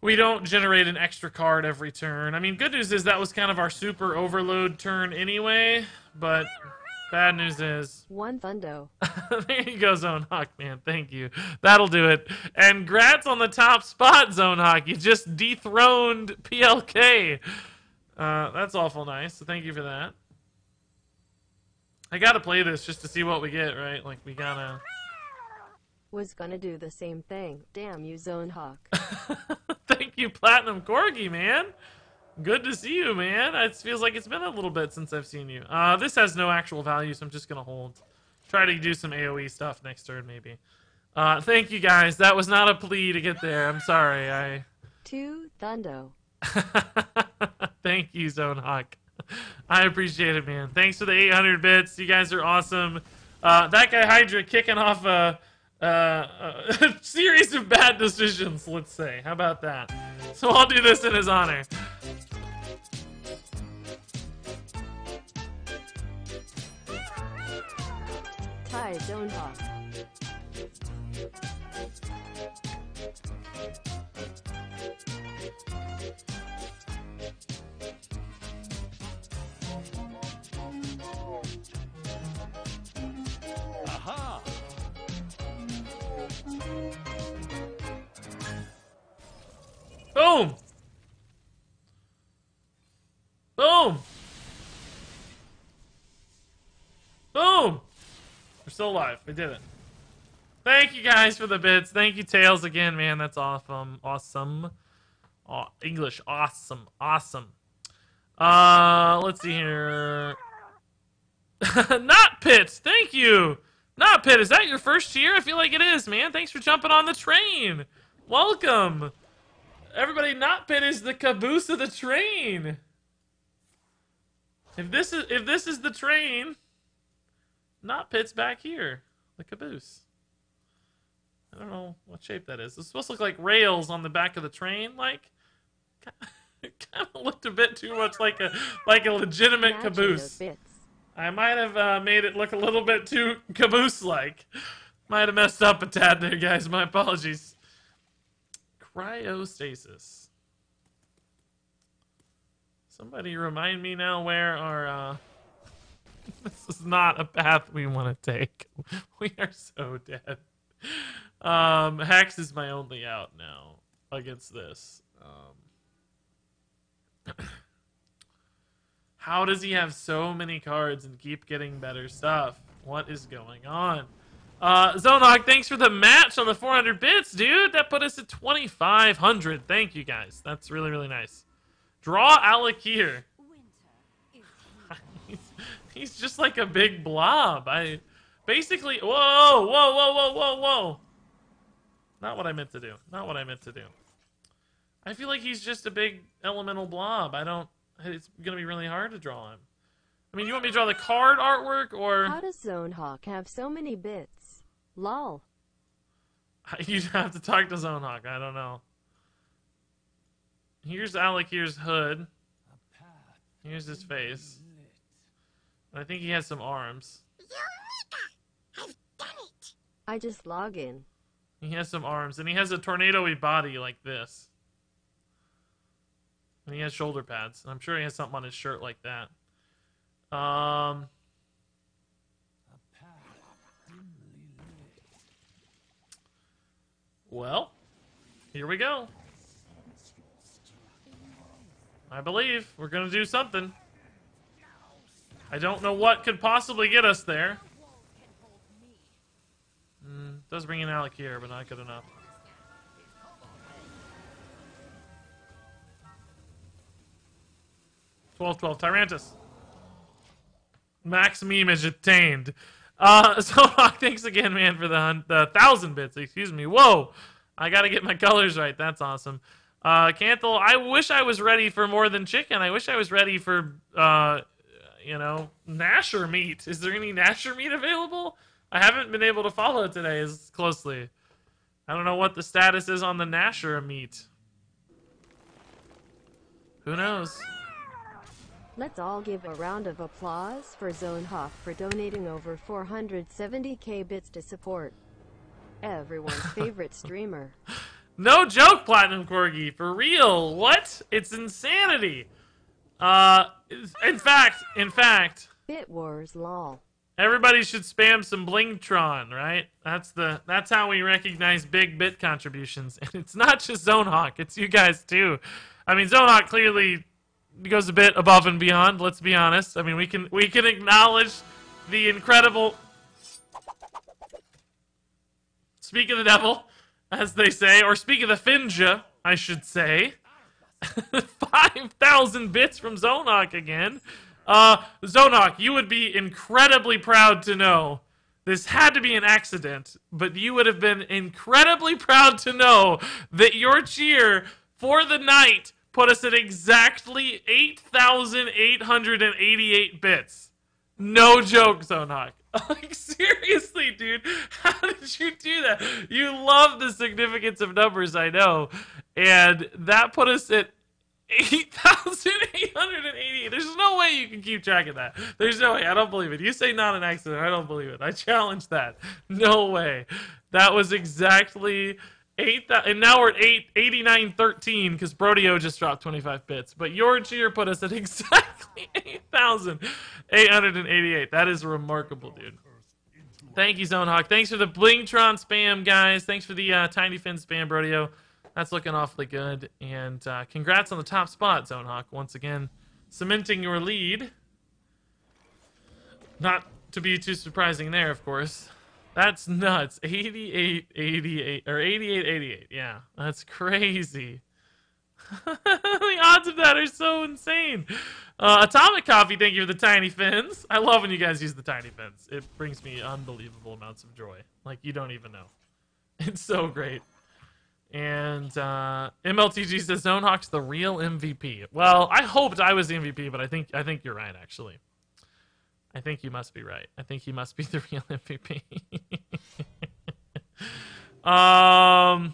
B: we don't generate an extra card every turn. I mean, good news is that was kind of our super overload turn anyway, but bad news is...
D: One Thundo.
B: There you go, Zone Hawk, man. Thank you. That'll do it. And grats on the top spot, Zone Hawk. You just dethroned PLK. That's awful nice, so thank you for that. I gotta play this just to see what we get, right? Like, we gotta...
D: Was gonna do the same thing. Damn you, Zone Hawk.
B: Thank you, Platinum Corgi, man. Good to see you, man. It feels like it's been a little bit since I've seen you. This has no actual value, so I'm just gonna hold. Try to do some AoE stuff next turn, maybe. Thank you, guys. That was not a plea to get there. I'm sorry.
D: 2 Thundo.
B: Thank you, Zone Hawk. I appreciate it, man. Thanks for the 800 bits. You guys are awesome. That guy Hydra kicking off a series of bad decisions, let's say. How about that? So I'll do this in his honor.
D: Ty Zone Hawk.
C: Aha!
B: Boom! Boom! Boom! We're still alive. We did it. Thank you guys for the bits. Thank you, Tails, again, man. That's awesome. Awesome. English. Awesome. Awesome. Let's see here. Not Pits. Thank you. Not Pit. Is that your first year? I feel like it is, man. Thanks for jumping on the train. Welcome. Everybody, Not Pit is the caboose of the train. If this is the train, Not Pit's back here. The caboose. I don't know what shape that is. It's supposed to look like rails on the back of the train, like. It kind of looked a bit too much like a legitimate caboose. I might have made it look a little bit too caboose-like. Might have messed up a tad there, guys. My apologies. Cryostasis. Somebody remind me now where our... This is not a path we want to take. We are so dead. Hex is my only out now against this. How does he have so many cards and keep getting better stuff? What is going on? Zonok, thanks for the match on the 400 bits, dude. That put us at 2,500. Thank you, guys. That's really, really nice. Draw Alec here. He's just like a big blob. Basically, whoa, whoa, whoa, whoa, whoa, whoa. Not what I meant to do. Not what I meant to do. I feel like he's just a big elemental blob. It's gonna be really hard to draw him. I mean, you want me to draw the card artwork, or...
D: How does Zonehawk have so many bits? Lol.
B: You'd have to talk to Zonehawk. I don't know. Here's Alec. Here's Hood. Here's his face. I think he has some arms.
E: I've done it.
D: I just log in.
B: He has some arms, and he has a tornado-y body like this. And he has shoulder pads. I'm sure he has something on his shirt like that. Well, here we go. I believe we're gonna do something. I don't know what could possibly get us there. Does bring in Alec here, but not good enough. $12-12 Tyrantus. Max memeage attained. So thanks again, man, for the 1,000 bits. Excuse me. Whoa, I gotta get my colors right. That's awesome. Canthel, I wish I was ready for more than chicken. I wish I was ready for you know, Nasher meat. Is there any Nasher meat available? I haven't been able to follow it today as closely. I don't know what the status is on the Nasher meat. Who knows?
D: Let's all give a round of applause for Zonehawk for donating over 470k bits to support everyone's favorite streamer.
B: No joke, Platinum Corgi. For real. What? It's insanity. In fact,
D: Bit Wars lol.
B: everybody should spam some Blingtron, right? That's how we recognize big bit contributions. And it's not just Zonehawk, it's you guys too. I mean, Zonehawk clearly goes a bit above and beyond, let's be honest. I mean, we can acknowledge the incredible speak of the devil, as they say, or speak of the Finja, I should say. 5,000 bits from Zonehawk again. Zonehawk, you would be incredibly proud to know, this had to be an accident, but you would have been incredibly proud to know that your cheer for the night put us at exactly 8,888 bits. No joke, Zonehawk. Like, seriously, dude, how did you do that? You love the significance of numbers, I know. And that put us at 8,888. There's no way you can keep track of that. There's no way. I don't believe it. You say not an accident. I don't believe it. I challenge that. No way. That was exactly 8,000. And now we're at 8913 because Brodeo just dropped 25 bits. But your cheer put us at exactly 8,888. That is remarkable, dude. Thank you, Zonehawk. Thanks for the Blingtron spam, guys. Thanks for the Tiny Fin spam, Brodeo. That's looking awfully good. And congrats on the top spot, Zonehawk. Once again, cementing your lead. Not to be too surprising there, of course. That's nuts. 88-88, or 88-88. Yeah, that's crazy. The odds of that are so insane. Atomic Coffee, thank you for the tiny fins. I love when you guys use the tiny fins. It brings me unbelievable amounts of joy. Like, you don't even know. It's so great. And MLTG says Zonehawk's the real MVP. Well, I hoped I was the MVP, but I think you're right, actually. I think you must be right. I think he must be the real MVP. Wow,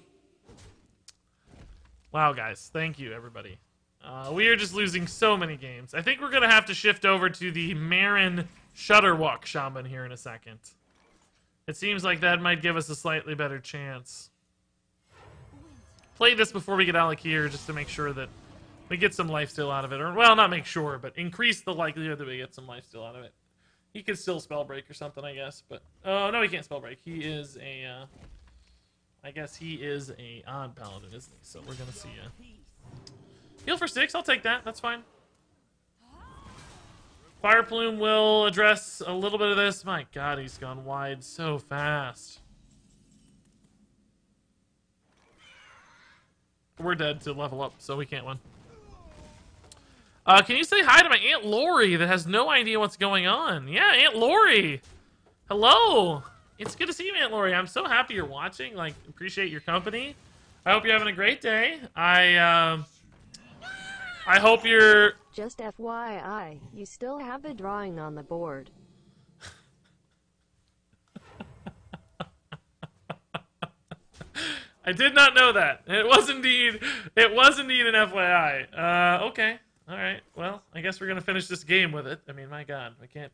B: guys. Thank you, everybody. We are just losing so many games. I think we're going to have to shift over to the Marin Shutterwalk Shaman here in a second. It seems like that might give us a slightly better chance. Play this before we get Alec here, just to make sure that we get some lifesteal out of it. Or, well, not make sure, but increase the likelihood that we get some lifesteal out of it. He could still spell break or something, I guess. But, no, he can't spell break. He is a, I guess he is a odd paladin, isn't he? So we're going to see heal for 6, I'll take that. That's fine. Fire Plume will address a little bit of this. My god, he's gone wide so fast. We're dead to level up, so we can't win. Can you say hi to my Aunt Lori that has no idea what's going on? Yeah, Aunt Lori. Hello. It's good to see you, Aunt Lori. I'm so happy you're watching. Like, appreciate your company. I hope you're having a great day. I hope you're...
D: Just FYI, you still have a drawing on the board.
B: I did not know that. It was indeed an FYI. Okay. All right. Well, I guess we're gonna finish this game with it. I mean, my God, we can't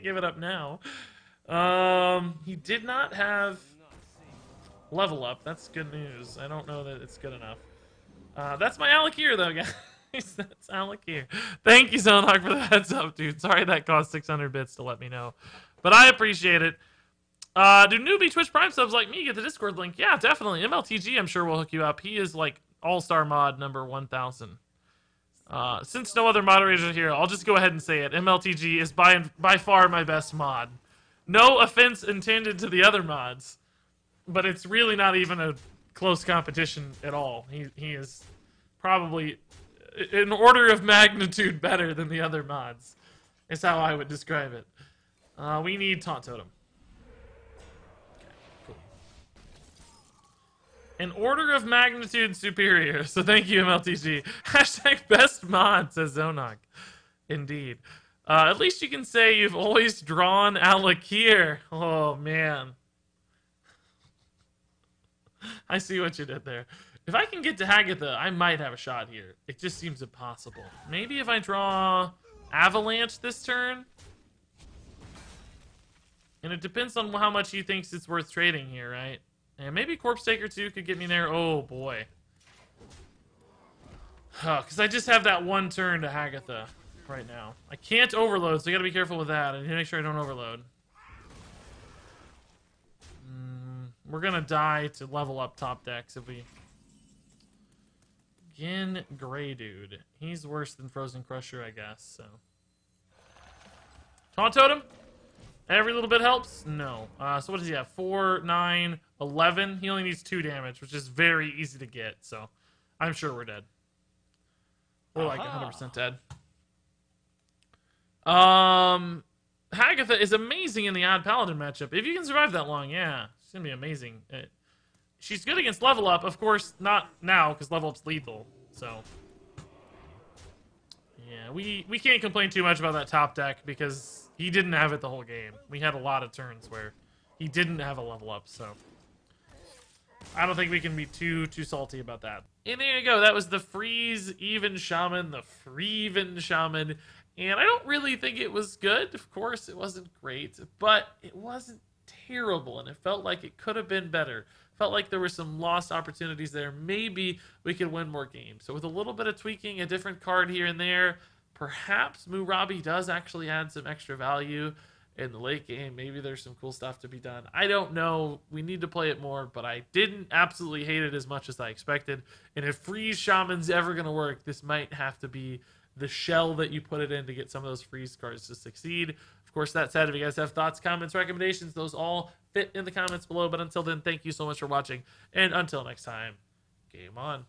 B: give it up now. He did not have level up. That's good news. I don't know that it's good enough. That's my Alakir though, guys. That's Alakir. Thank you, Zonhawk, for the heads up, dude. Sorry that cost 600 bits to let me know, but I appreciate it. Do newbie Twitch Prime subs like me get the Discord link? Yeah, definitely. MLTG, I'm sure will hook you up. He is like all-star mod number 1000. Since no other moderators are here, I'll just go ahead and say it. MLTG is by far my best mod. No offense intended to the other mods, but it's really not even a close competition at all. He is probably an order of magnitude better than the other mods, is how I would describe it. We need Taunt Totem. An order of magnitude superior. So thank you, MLTG. Hashtag best mod, says Zonok. Indeed. At least you can say you've always drawn Alakir. Oh, man. I see what you did there. If I can get to Hagatha, I might have a shot here. It just seems impossible. Maybe if I draw Avalanche this turn? And it depends on how much he thinks it's worth trading here, right? And maybe Corpse Taker 2 could get me there. Oh, boy. Because I just have that one turn to Hagatha right now. I can't overload, so I gotta be careful with that. I need to make sure I don't overload. We're gonna die to level up top decks if we... Genn Greymane, dude. He's worse than Frozen Crusher, I guess, so... Taunt Totem? Every little bit helps? No. So what does he have? 4, 9, 11? He only needs 2 damage, which is very easy to get, so... I'm sure we're dead. We're like 100% dead. Hagatha is amazing in the Odd Paladin matchup. If you can survive that long, yeah. She's gonna be amazing. She's good against level up, of course, not now, because level up's lethal, so... Yeah, we can't complain too much about that top deck, because he didn't have it the whole game. We had a lot of turns where he didn't have a level up, so... I don't think we can be too salty about that. And there you go. That was the Freeze Even Shaman, the Freeven Shaman. And I don't really think it was good. Of course, it wasn't great, but it wasn't terrible, and it felt like it could have been better. Felt like there were some lost opportunities there. Maybe we could win more games. So with a little bit of tweaking, a different card here and there, perhaps Murabi does actually add some extra value in the late game. Maybe there's some cool stuff to be done. I don't know. We need to play it more, but I didn't absolutely hate it as much as I expected. And if Freeze Shaman's ever going to work, this might have to be the shell that you put it in to get some of those freeze cards to succeed. Of course, that said, if you guys have thoughts, comments, recommendations, those all fit in the comments below. But until then, thank you so much for watching. And until next time, game on.